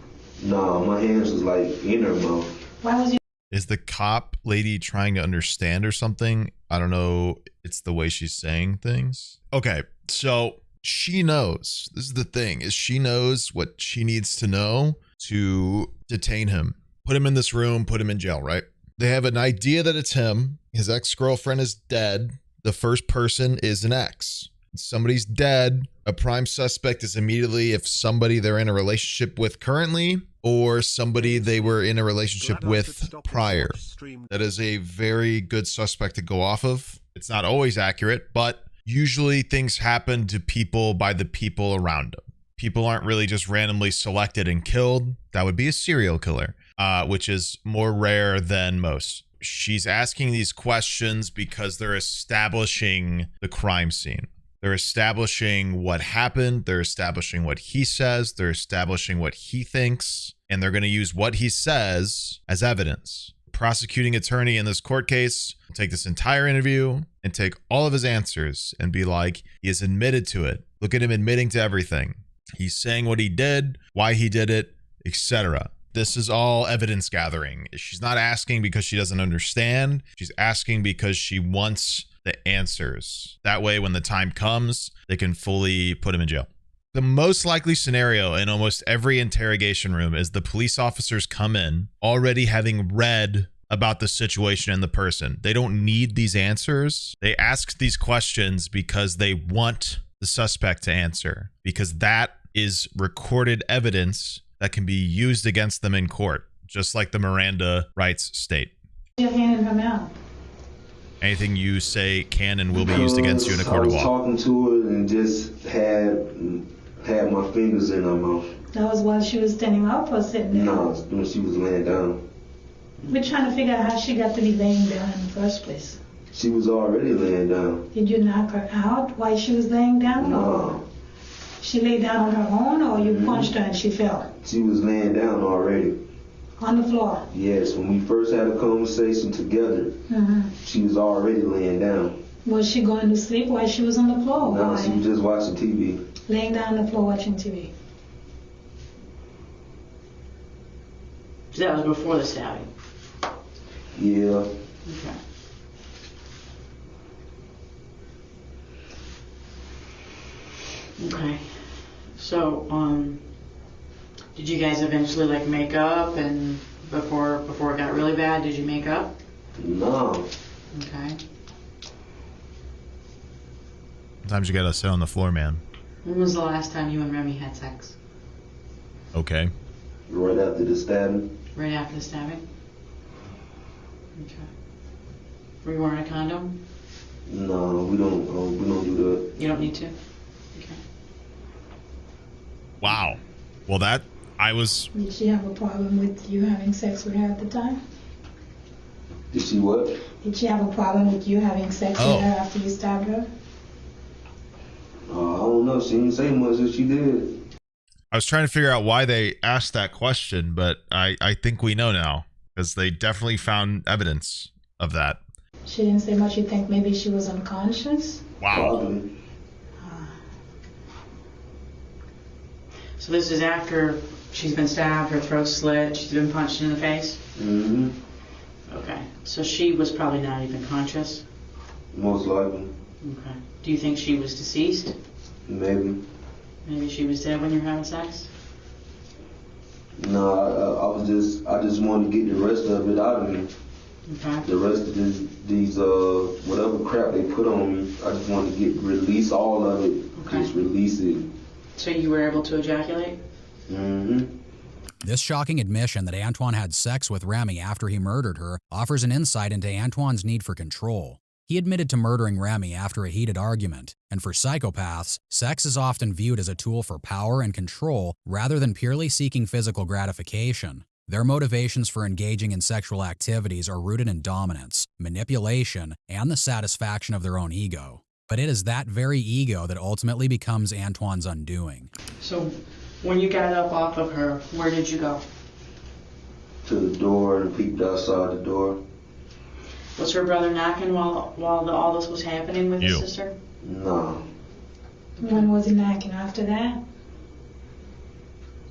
Nah, my hands was like in her mouth. Why was you? Is the cop lady trying to understand or something? I don't know. It's the way she's saying things. Okay, so she knows. This is the thing, is she knows what she needs to know to detain him. Put him in this room, put him in jail, right? They have an idea that it's him. His ex-girlfriend is dead. The first person is an ex. Somebody's dead. A prime suspect is immediately if somebody they're in a relationship with currently or somebody they were in a relationship with prior. That is a very good suspect to go off of. It's not always accurate, but usually things happen to people by the people around them. People aren't really just randomly selected and killed. That would be a serial killer, which is more rare than most. She's asking these questions because they're establishing the crime scene. They're establishing what happened. They're establishing what he says. They're establishing what he thinks. And they're going to use what he says as evidence. The prosecuting attorney in this court case will take this entire interview and take all of his answers and be like, he has admitted to it. Look at him admitting to everything. He's saying what he did, why he did it, etc. This is all evidence gathering. She's not asking because she doesn't understand. She's asking because she wants the answers. That way, when the time comes, they can fully put him in jail. The most likely scenario in almost every interrogation room is the police officers come in already having read about the situation and the person. They don't need these answers. They ask these questions because they want the suspect to answer, because that is recorded evidence that can be used against them in court, just like the Miranda rights state. Your hand in her mouth. Anything you say can and will be used against you in a court of law. I was talking to her and just had my fingers in her mouth. That was while she was standing up or sitting there? No, when she was laying down. We're trying to figure out how she got to be laying down in the first place. She was already laying down. Did you knock her out while she was laying down? No. She lay down on her own, or you punched her and she fell? She was laying down already. On the floor? Yes, when we first had a conversation together, she was already laying down. Was she going to sleep while she was on the floor? No, Why? she was just watching TV. Laying down on the floor watching TV. So that was before the stabbing? Yeah. Okay. Okay. So, did you guys eventually like make up, and before it got really bad, did you make up? No. Okay. Sometimes you gotta sit on the floor, man. When was the last time you and Remy had sex? Okay. Right after the stabbing. Right after the stabbing? Okay. Were you wearing a condom? No, we don't do that. You don't need to? Okay. Wow. Well, that I was. Did she have a problem with you having sex with her at the time? Did she what? Did she have a problem with you having sex with her after you stabbed her? I don't know. She didn't say much as she did. I was trying to figure out why they asked that question, but I think we know now, because they definitely found evidence of that. She didn't say much. You think maybe she was unconscious? Wow. Probably. So this is after she's been stabbed, her throat slit, she's been punched in the face? Mm-hmm. Okay. So she was probably not even conscious? Most likely. Okay. Do you think she was deceased? Maybe. Maybe she was dead when you were having sex? No, I just wanted to get the rest of it out of me. Okay. The rest of these whatever crap they put on me, I just wanted to release all of it. Okay. Just release it. So you were able to ejaculate? Mm-hmm. This shocking admission that Antoine had sex with Remy after he murdered her offers an insight into Antoine's need for control. He admitted to murdering Remy after a heated argument, and for psychopaths, sex is often viewed as a tool for power and control rather than purely seeking physical gratification. Their motivations for engaging in sexual activities are rooted in dominance, manipulation, and the satisfaction of their own ego. But it is that very ego that ultimately becomes Antoine's undoing. So when you got up off of her, where did you go? To the door and peeked outside the door. Was her brother knocking while all this was happening with his sister? No. When was he knocking after that?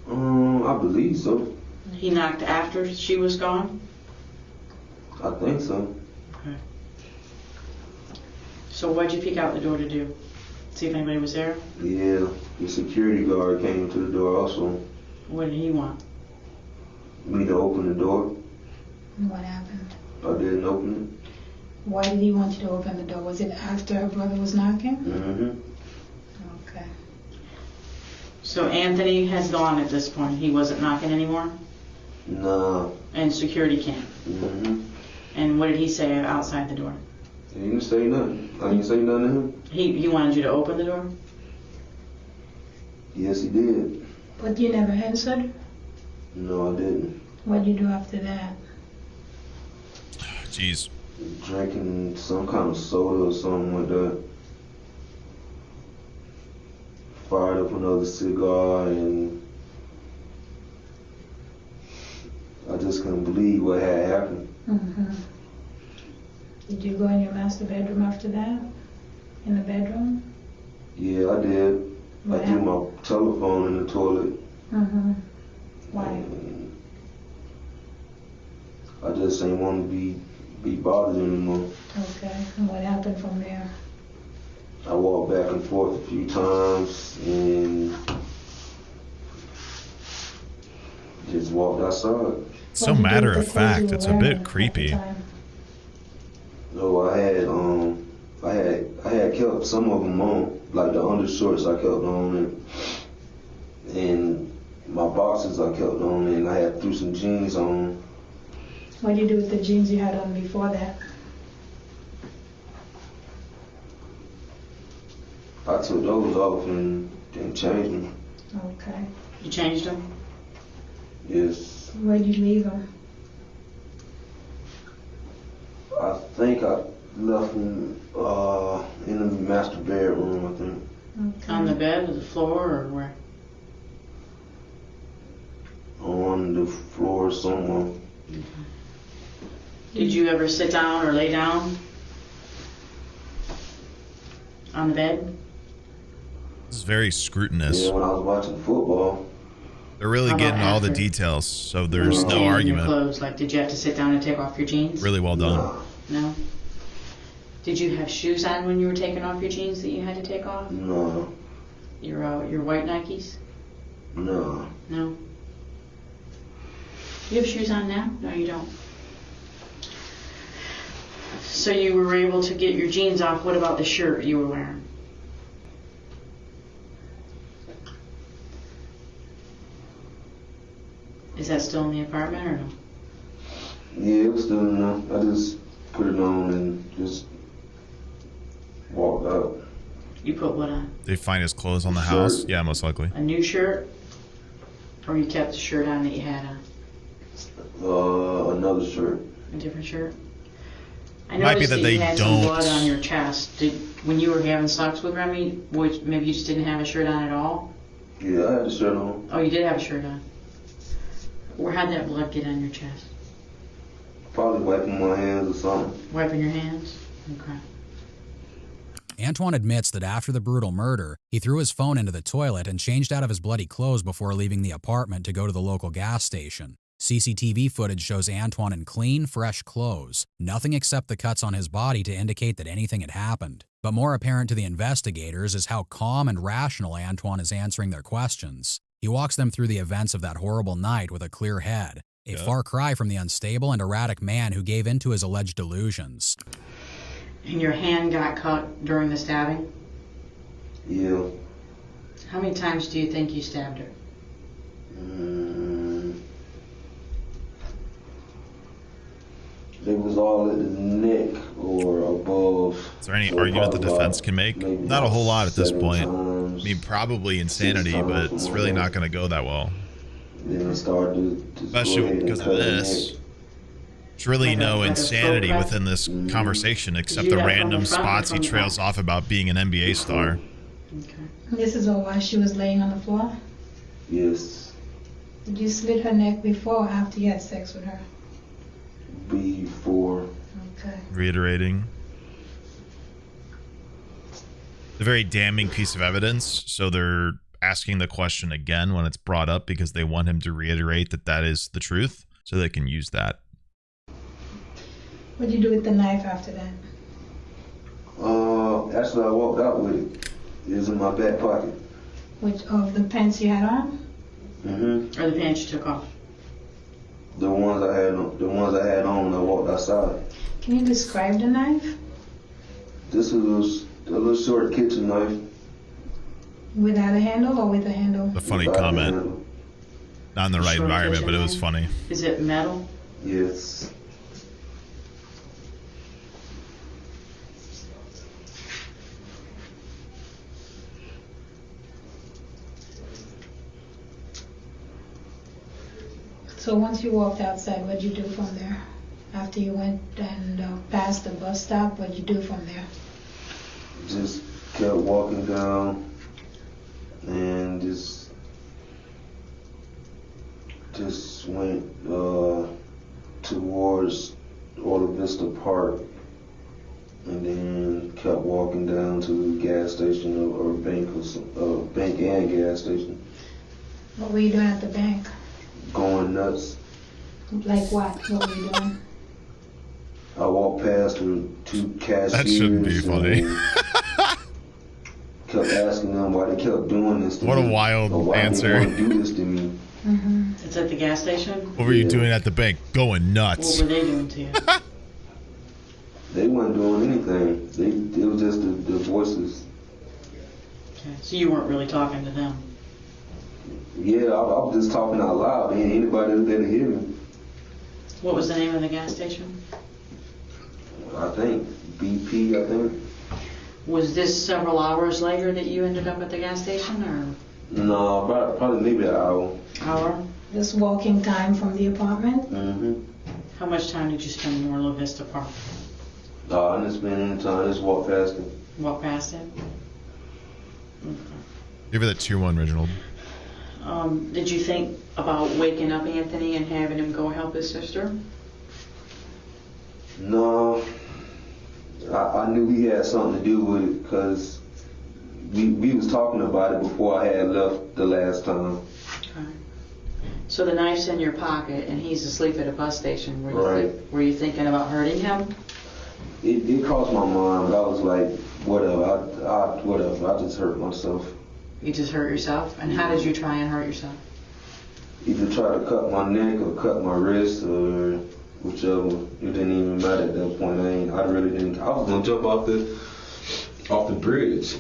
I believe so. He knocked after she was gone? I think so. Okay. So what'd you peek out the door to do? See if anybody was there? Yeah, the security guard came to the door also. What did he want? Me to open the door. And what happened? I didn't open Why did he want you to open the door? Was it after her brother was knocking? it. Mm-hmm. Okay. So Anthony has gone at this point. He wasn't knocking anymore? No. And security came. Mm-hmm. And what did he say outside the door? He didn't say nothing. I didn't say nothing to him. He wanted you to open the door? Yes, he did. But you never answered? No, I didn't. What did you do after that? Jeez. Drinking some kind of soda or something like that. Fired up another cigar, and I just couldn't believe what had happened. Mm-hmm. Did you go in your master bedroom after that? In the bedroom? Yeah, I did. What I threw my telephone in the toilet. Mm-hmm. Why? And I just ain't want to be bothered anymore. Okay. And what happened from there? I walked back and forth a few times and just walked outside. It's so matter of fact. It's a bit creepy. So I had kept some of them on, like the undershorts I kept on, and my boxes I kept on, and I had threw some jeans on. What did you do with the jeans you had on before that? I took those off and changed them. Okay. You changed them? Yes. Where did you leave them? I think I left them in the master bedroom, I think. Okay. On the bed or the floor or where? On the floor somewhere. Did you ever sit down or lay down on the bed? This is very scrutinous. Yeah, when I was watching football. They're really How about getting all the after? details, so there's no Changing your argument. clothes, like did you have to sit down and take off your jeans? Really well done. No? Did you have shoes on when you were taking off your jeans that you had to take off? No. Your white Nikes? No. No? You have shoes on now? No, you don't. So you were able to get your jeans off. What about the shirt you were wearing? Is that still in the apartment or no? Yeah, it was still enough. I just put it on and just walked out. You put what on? They find his clothes on the Shirt. house? Yeah, most likely. A new shirt? Or you kept the shirt on that you had on? Another shirt. A different shirt? I Might be noticed that that they you had some don't- blood on your chest. When you were having sex with Remy, which maybe you just didn't have a shirt on at all? Yeah, I had the shirt on. Oh, you did have a shirt on. How'd that blood get on your chest? Probably wiping my hands or something. Wiping your hands? Okay. Antoine admits that after the brutal murder, he threw his phone into the toilet and changed out of his bloody clothes before leaving the apartment to go to the local gas station. CCTV footage shows Antoine in clean, fresh clothes, nothing except the cuts on his body to indicate that anything had happened. But more apparent to the investigators is how calm and rational Antoine is answering their questions. He walks them through the events of that horrible night with a clear head, a far cry from the unstable and erratic man who gave in to his alleged delusions. And your hand got cut during the stabbing? Yeah. How many times do you think you stabbed her? It was all at the neck or above. Is there any So argument the probably defense about can make? maybe Not a whole lot at this 7 point. times. I mean, probably insanity, 6 times, but it's something really like not going to go that well. Then I started to Especially because of this. There's really no insanity within this conversation except the random spots he trails off about being an NBA star. Okay. This is all why she was laying on the floor? Yes. Did you slit her neck before or after you had sex with her? Before. Okay. Reiterating. A very damning piece of evidence, so they're asking the question again when it's brought up because they want him to reiterate that that is the truth, so they can use that. What'd you do with the knife after that? Actually, I walked out with it. It was in my back pocket. Which of the pants you had on? Mm-hmm. Or the pants you took off? The ones I had on when I walked outside. Can you describe the knife? This was a little short kitchen knife. Without a handle or with a handle? A funny without a comment. handle. Not in the right Short environment, kitchen but it was knife? funny. Is it metal? Yes. So once you walked outside, what'd you do from there? After you went and passed the bus stop, what'd you do from there? Just kept walking down and just went towards Orla Vista Park and then kept walking down to the gas station or bank and gas station. What were you doing at the bank? Going nuts. Like what? What were you doing? I walked past the 2 cashiers. That shouldn't be funny. and kept asking them why they kept doing this to What a me. wild or why answer. they want to do this to me. Mm-hmm. It's at the gas station? What were you doing at the bank? Going What nuts. were they doing to you? They weren't doing anything. It was just the voices. Okay. So you weren't really talking to them? Yeah, I was just talking out loud. Ain't anybody there to hear me. What was the name of the gas station? I think BP. I think. Was this several hours later that you ended up at the gas station, or No, probably maybe an hour. hour? This walking time from the apartment? Mm-hmm. How much time did you spend in Orla Vista Park? I didn't spend any time. I just walked past it. Walk past it? Okay. Give it that 2-1, Reginald. Did you think about waking up Anthony and having him go help his sister? No, I knew he had something to do with it because we was talking about it before I had left the last time. Okay. So the knife's in your pocket and he's asleep at a bus station. Right. Were you thinking about hurting him? It crossed my mind, but I was like, whatever. I just hurt myself. You just hurt yourself? And how did you try and hurt yourself? Either try to cut my neck or cut my wrist or whichever. It didn't even matter at that point. I really didn't. I was gonna jump off the bridge.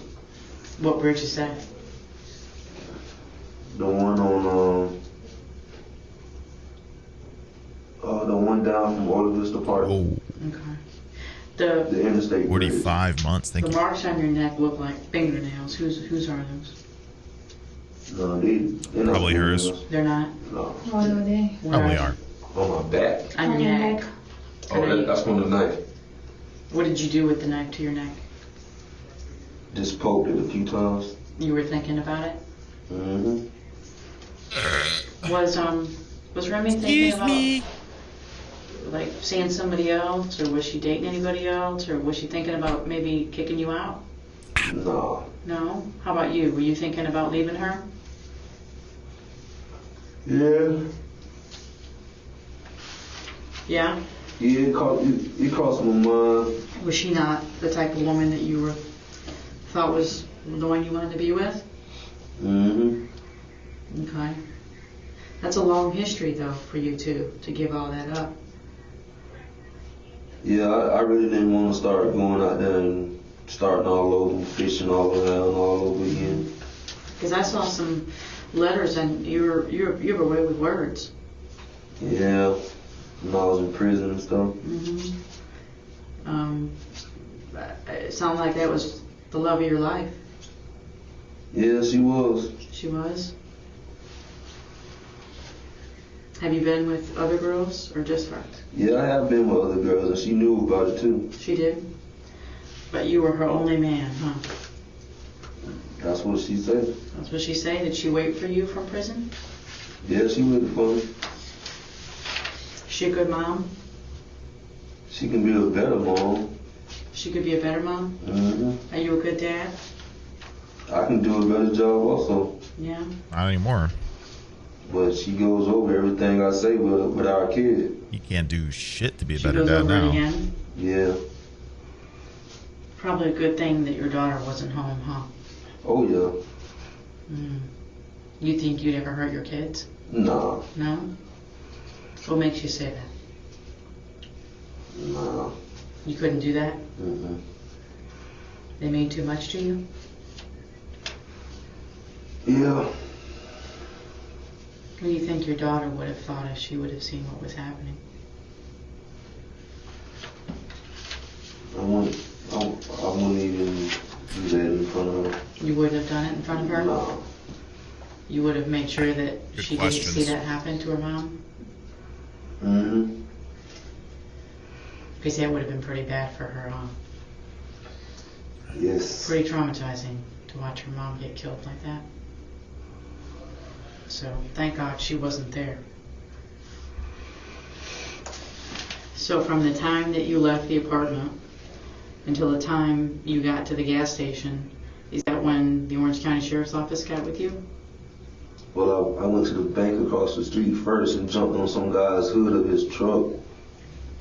What bridge is that? The one on the one down from Ola Vista Park. Oh, Okay. The interstate. 45 months. Thank The you. marks on your neck look like fingernails. Whose are those? No, they're not Probably hers. fingernails. They're not? No, What are they? Where Probably they? are. on my back. On your neck. Oh, that's from the knife. What did you do with the knife to your neck? Just poked it a few times. You were thinking about it? Mm-hmm. Was Remy thinking about like seeing somebody else, or was she dating anybody else, or was she thinking about maybe kicking you out? No. No? How about you? Were you thinking about leaving her? Yeah. Yeah? Yeah, it crossed my mind. Was she not the type of woman that you thought was the one you wanted to be with? Mm-hmm. Okay. That's a long history though for you to give all that up. Yeah, I really didn't want to start going out there and starting all over, fishing all around all over again. Because I saw some letters and you're a way with words. Yeah, when I was in prison and stuff. It sounded like that was the love of your life. Yeah, she was. She was. Have you been with other girls or just her? Yeah, I have been with other girls, and she knew about it too. She did? But you were her only man, huh? That's what she said. That's what she said? Did she wait for you from prison? Yeah, she waited for me. She a good mom? She can be a better mom. She could be a better mom? Mm-hmm. Are you a good dad? I can do a better job also. Yeah? Not anymore. But she goes over everything I say with our kid. You can't do shit to be a She better goes dad over it now. again? Yeah. Probably a good thing that your daughter wasn't home, huh? Oh, yeah. You think you'd ever hurt your kids? Nah. No? What makes you say that? Nah. You couldn't do that? Mm-mm. They mean too much to you? Yeah. What do you think your daughter would have thought if she would have seen what was happening? I wouldn't even do that in front of her. You wouldn't have done it in front of her? No. You would have made sure that Good she questions. didn't see that happen to her mom? Mm-hmm. Because that would have been pretty bad for her, huh? Yes. Pretty traumatizing to watch her mom get killed like that. So thank God she wasn't there. So from the time that you left the apartment until the time you got to the gas station, is that when the Orange County Sheriff's Office got with you? Well, I went to the bank across the street first and jumped on some guy's hood of his truck.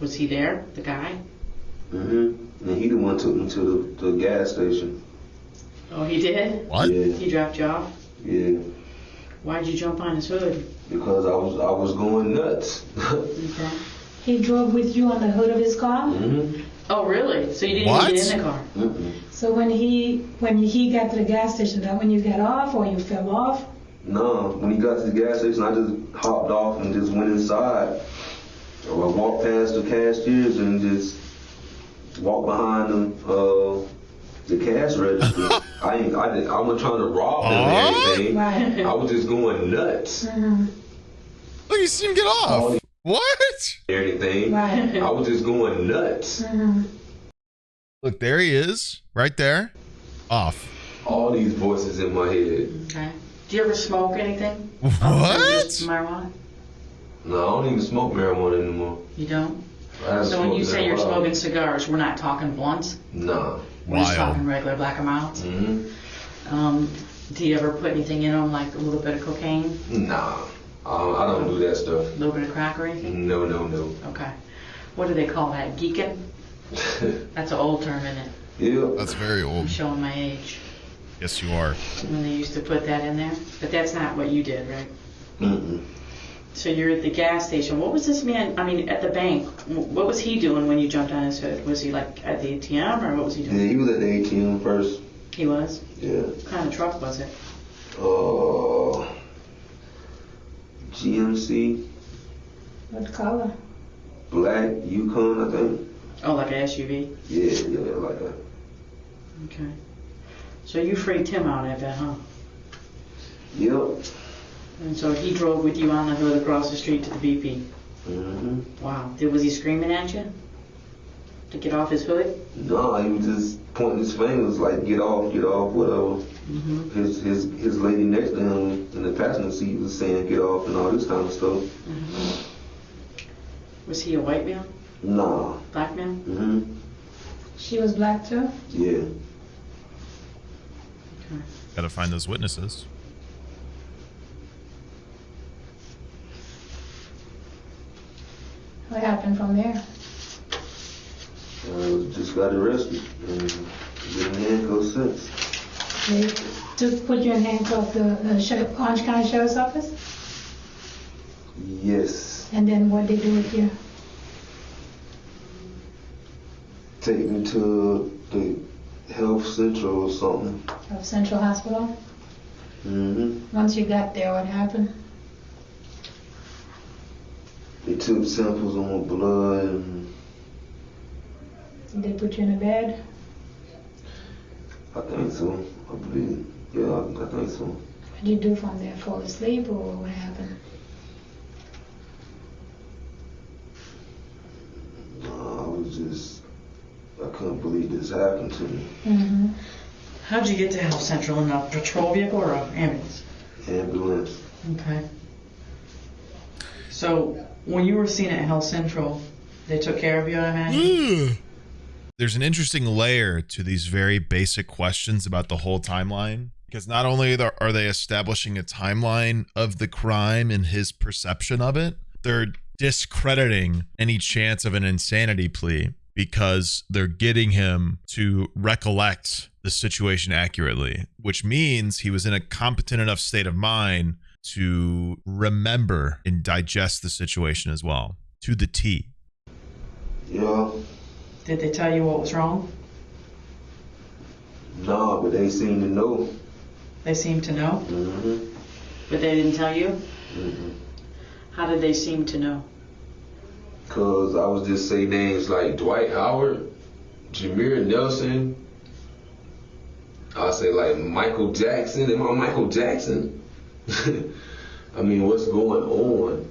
Was he there, the guy? Mm-hmm. And he the one took me to the gas station. Oh, he did? What? Yeah. He dropped you off? Yeah. Why'd you jump on his hood? Because I was going nuts. Okay. He drove with you on the hood of his car? Mm-hmm. Oh, really? So you didn't What? even get in the car? Mm-mm. So when he got to the gas station, that when you got off or you fell off? No, when he got to the gas station, I just hopped off and just went inside. I walked past the cashiers and just walked behind them, the cash register. I wasn't trying to rob them or anything. Right. I was just going nuts. Look, you see him get All off. these- What? Or anything. Right. I was just going nuts. Look, there he is. Right there. Off. All these voices in my head. Okay. Do you ever smoke anything? What? Just marijuana? No, I don't even smoke marijuana anymore. You don't? I haven't So when you smoked say in a you're while. smoking cigars, we're not talking blunts? Nah. We're just Wild. talking regular black and milds? Mm-hmm. Do you ever put anything in them, like a little bit of cocaine? Nah. I don't do that stuff. A little bit of crack or anything? No. Okay. What do they call that? Geeking? That's an old term, isn't it? Yeah. That's very I'm old. showing my age. Yes, you are. When they used to put that in there. But that's not what you did, right? Mm-mm. So you're at the gas station. What was this man, at the bank, what was he doing when you jumped on his hood? Was he like at the ATM or what was he doing? Yeah, he was at the ATM first. He was? Yeah. What kind of truck was it? GMC, What color? black, Yukon, I think. Oh, like an SUV? Yeah, like that. Okay. So you freaked him out, I bet, huh? Yep. And so he drove with you on the hood across the street to the BP. Mm-hmm. Wow. Was he screaming at you to get off his hood? No, he was just pointing his fingers like, get off, whatever. Mm-hmm. His lady next to him in the passenger seat was saying, get off and all this kind of stuff. Mm-hmm. Was he a white man? Nah. Black man? Mm-hmm. She was black too? Yeah. Okay. Gotta find those witnesses. What happened from there? Just got arrested and been in handcuffs since. They just put you in handcuffs to the Orange County Sheriff's Office? Yes. And then what they do with you? Take me to the Health Central or something. Of Central Hospital? Mm-hmm. Once you got there, what happened? They took samples of my blood and Did they put you in a bed? I think so. I believe. Yeah, I think so. What did you do from there? Fall asleep or what happened? I couldn't believe this happened to me. Mm-hmm. How'd you get to Health Central? In a patrol vehicle or an ambulance? Ambulance. Okay. So when you were seen at Health Central, they took care of you, I imagine? There's an interesting layer to these very basic questions about the whole timeline, because not only are they establishing a timeline of the crime and his perception of it, they're discrediting any chance of an insanity plea because they're getting him to recollect the situation accurately, which means he was in a competent enough state of mind to remember and digest the situation as well, to the T. Yeah. Did they tell you what was wrong? No, but they seem to know. They seemed to know, Mm-hmm. but they didn't tell you? Mm-hmm. How did they seem to know? Because I was just say names like Dwight Howard, Jameer Nelson. I'll say like Michael Jackson. Am I Michael Jackson? I mean, what's going on?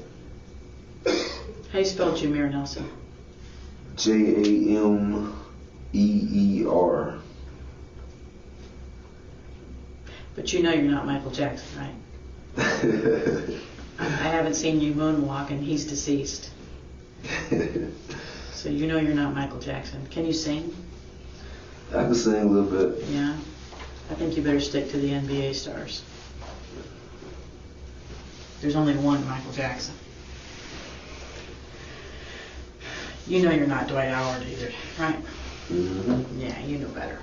How you spell Jameer Nelson? Jameer. But you know you're not Michael Jackson, right? I haven't seen you moonwalk and he's deceased. So you know you're not Michael Jackson. Can you sing? I can sing a little bit. Yeah? I think you better stick to the NBA stars. There's only one Michael Jackson. You know you're not Dwight Howard either, right? Mm-hmm. Yeah, you know better.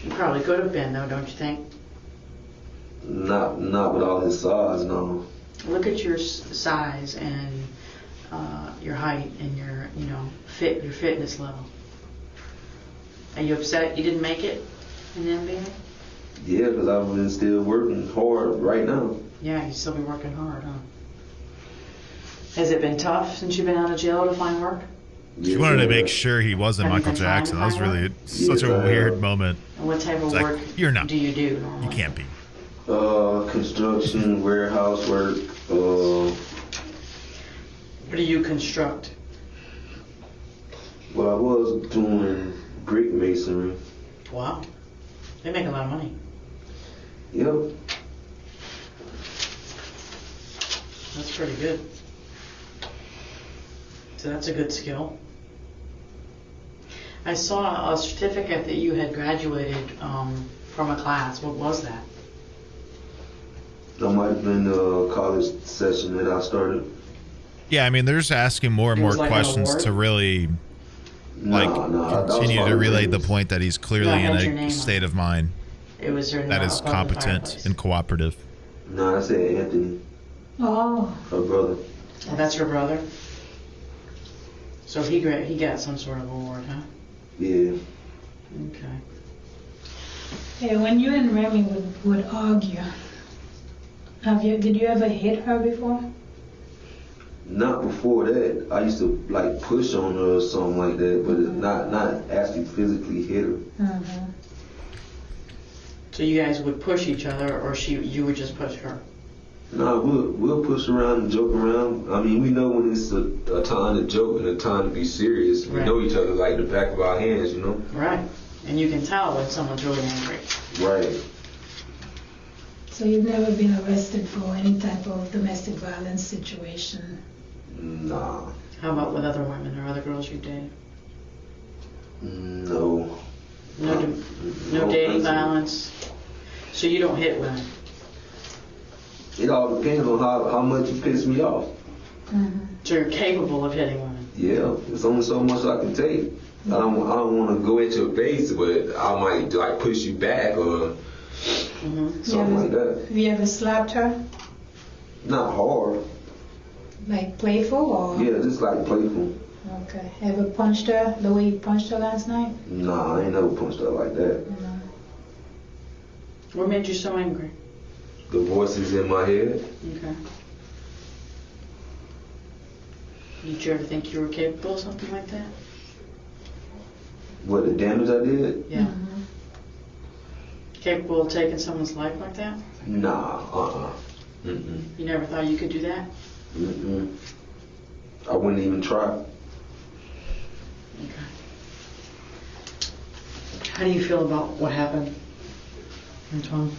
You probably could have been, though, don't you think? Not with all his size, no. Look at your size and your height and your, your fitness level. Are you upset you didn't make it in the NBA? Yeah, because I've been still working hard right now. Yeah, you still be working hard, huh? Has it been tough since you've been out of jail to find work? She wanted to make sure he wasn't Have you Michael been trying to Jackson. That was find really work? such a weird moment. And what type of It's like, work you're not. do you do normally? You can't be. Construction, warehouse work. What do you construct? Well, I was doing brick masonry. Wow. They make a lot of money. Yep. That's pretty good. So that's a good skill. I saw a certificate that you had graduated from a class. What was that? That might have been the college session that I started. Yeah, I mean, they're just asking more and more questions to really, continue to relay the point that he's clearly in a state of mind that is competent and cooperative. No, I said Anthony. Oh. Her brother. Oh, that's her brother? So he got some sort of award, huh? Yeah. Okay. Hey, when you and Remy would argue, did you ever hit her before? Not before that. I used to like push on her or something like that, but not actually physically hit her. Mm-hmm. So you guys would push each other, or you would just push her? No, we'll push around and joke around. I mean, we know when it's a time to joke and a time to be serious. We know each other like the back of our hands, you know? Right. And you can tell when someone's really angry. Right. So you've never been arrested for any type of domestic violence situation? Nah. How about with other women or other girls you date? No. No dating violence? So you don't hit women? It all depends on how much you piss me off. Mm-hmm. So you're capable of hitting women? Yeah, there's only so much I can take. I don't want to go at your face, but I might like push you back or something like that. Have you ever slapped her? Not hard. Like playful or? Yeah, just like playful. Okay. Ever punched her the way you punched her last night? Nah, I ain't never punched her like that. No. What made you so angry? The voices in my head. Okay. Did you ever think you were capable of something like that? What, the damage I did? Yeah. Mm-hmm. Capable of taking someone's life like that? Nah, You never thought you could do that? I wouldn't even try. Okay. How do you feel about what happened, Antoine?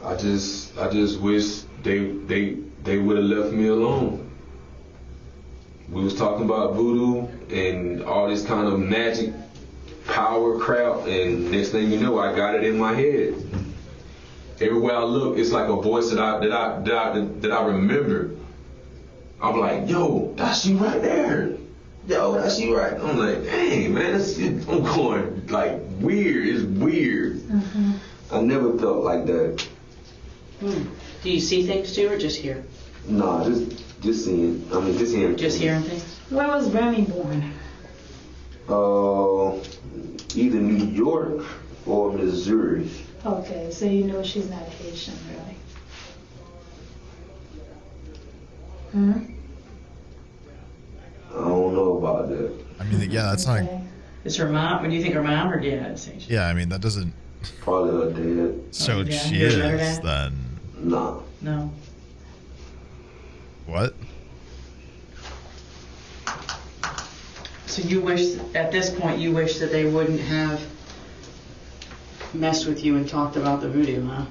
I just wish they would have left me alone. We was talking about voodoo and all this kind of magic power crap, and next thing you know, I got it in my head. Everywhere I look, it's like a voice that I remember. I'm like, yo, that's you right there. Yo, that's you right. I'm like, dang, man, I'm going like weird. It's weird. Mm-hmm. I never felt like that. Do you see things too, or just hear? Nah, just seeing. I mean, just hearing. Just hearing things? Where was Remy born? Either New York or Missouri. Okay, so you know she's not Haitian, really. I don't know about that. I mean, yeah, that's not. Is her mom? What do you think her mom or dad is Haitian? Yeah, I mean, that doesn't. Probably her dad. So yeah. she Yours is better, Dad? then. Nah. No. What? So you wish, at this point, you wish that they wouldn't have messed with you and talked about the voodoo, huh?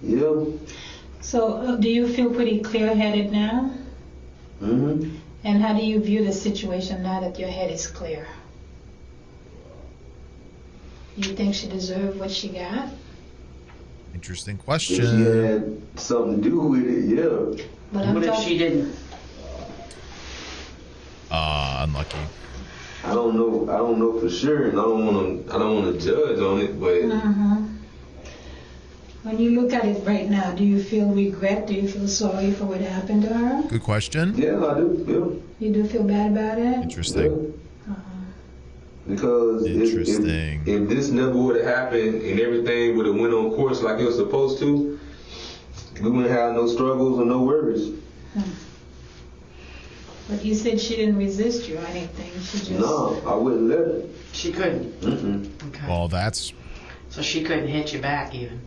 Yeah. So do you feel pretty clear-headed now? Mm-hmm. And how do you view the situation now that your head is clear? You think she deserved what she got? Interesting If question. she had something to do with it, yeah. But What if she didn't? Unlucky. I don't know for sure, and I don't want to judge on it, but When you look at it right now, do you feel regret? Do you feel sorry for what happened to her? Good question. yeah, I do. You do feel bad about it? Interesting. Because Interesting. if this never would have happened and everything would have went on course like it was supposed to, we wouldn't have no struggles or no worries. But you said she didn't resist you or anything. She just... No, I wouldn't let it. She couldn't. Okay. Well, that's. So she couldn't hit you back even.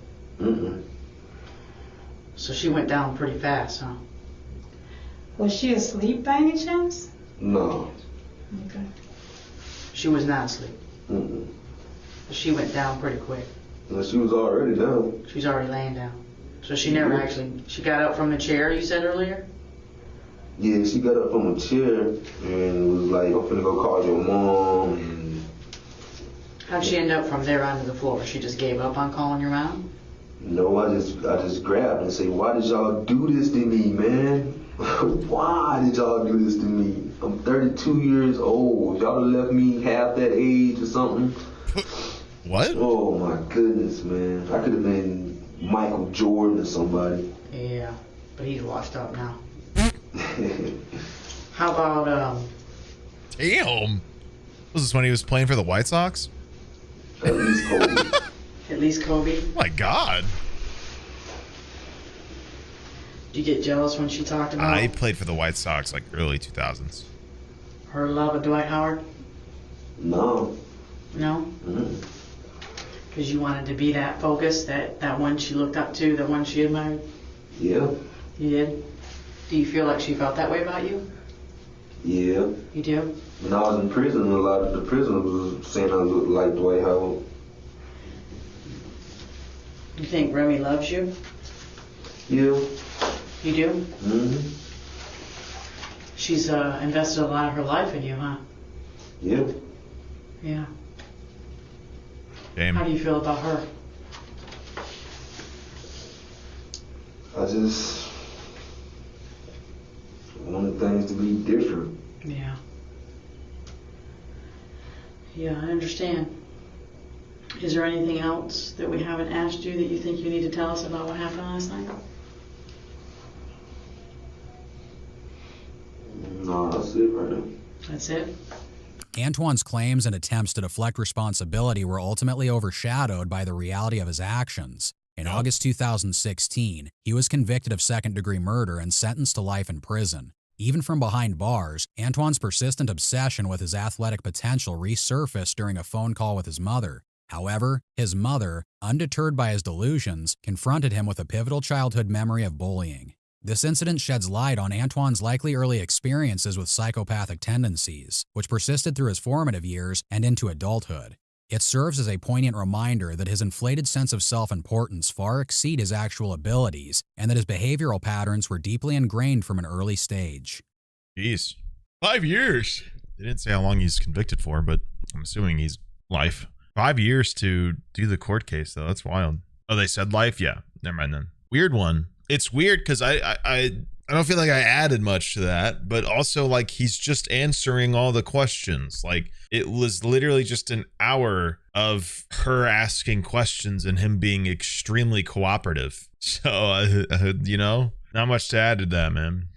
So she went down pretty fast, huh? Was she asleep by any chance? No. Okay. She was not asleep. She went down pretty quick. No, she was already down. She was already laying down. So she never actually, she got up from the chair you said earlier? Yeah, she got up from a chair and was like, I'm finna go call your mom. And How'd she end up from there onto the floor? She just gave up on calling your mom? No, I just grabbed and say, why did y'all do this to me, man? Why did y'all do this to me? I'm 32 years old. Y'all left me half that age or something. What? Oh my goodness, man. I could have been Michael Jordan or somebody. Yeah, but he's washed up now. How about, Damn. Was this when he was playing for the White Sox? At least Kobe. At least Kobe? Oh my God. Did you get jealous when she talked about I played for the White Sox like early 2000s. her love of Dwight Howard? No. No? Mm. Because you wanted to be that focused, that one she looked up to, the one she admired? Yeah. You did? Do you feel like she felt that way about you? Yeah. You do? When I was in prison, a lot of the prisoners was saying I looked like Dwight Howard. You think Remy loves you? Yeah. You do? Mm-hmm. She's invested a lot of her life in you, huh? Yeah. Yeah. Damn. How do you feel about her? I just wanted things to be different. Yeah. Yeah, I understand. Is there anything else that we haven't asked you that you think you need to tell us about what happened last night? No, that's it right now. That's it? Antoine's claims and attempts to deflect responsibility were ultimately overshadowed by the reality of his actions. In August 2016, he was convicted of second-degree murder and sentenced to life in prison. Even from behind bars, Antoine's persistent obsession with his athletic potential resurfaced during a phone call with his mother. However, his mother, undeterred by his delusions, confronted him with a pivotal childhood memory of bullying. This incident sheds light on Antoine's likely early experiences with psychopathic tendencies, which persisted through his formative years and into adulthood. It serves as a poignant reminder that his inflated sense of self-importance far exceed his actual abilities, and that his behavioral patterns were deeply ingrained from an early stage. Jeez. 5 years. They didn't say how long he's convicted for, but I'm assuming he's life. 5 years to do the court case, though. That's wild. Oh, they said life? Yeah. Never mind then. Weird one. It's weird because I don't feel like I added much to that, but also like he's just answering all the questions. Like it was literally just an hour of her asking questions and him being extremely cooperative. So, you know, not much to add to that, man.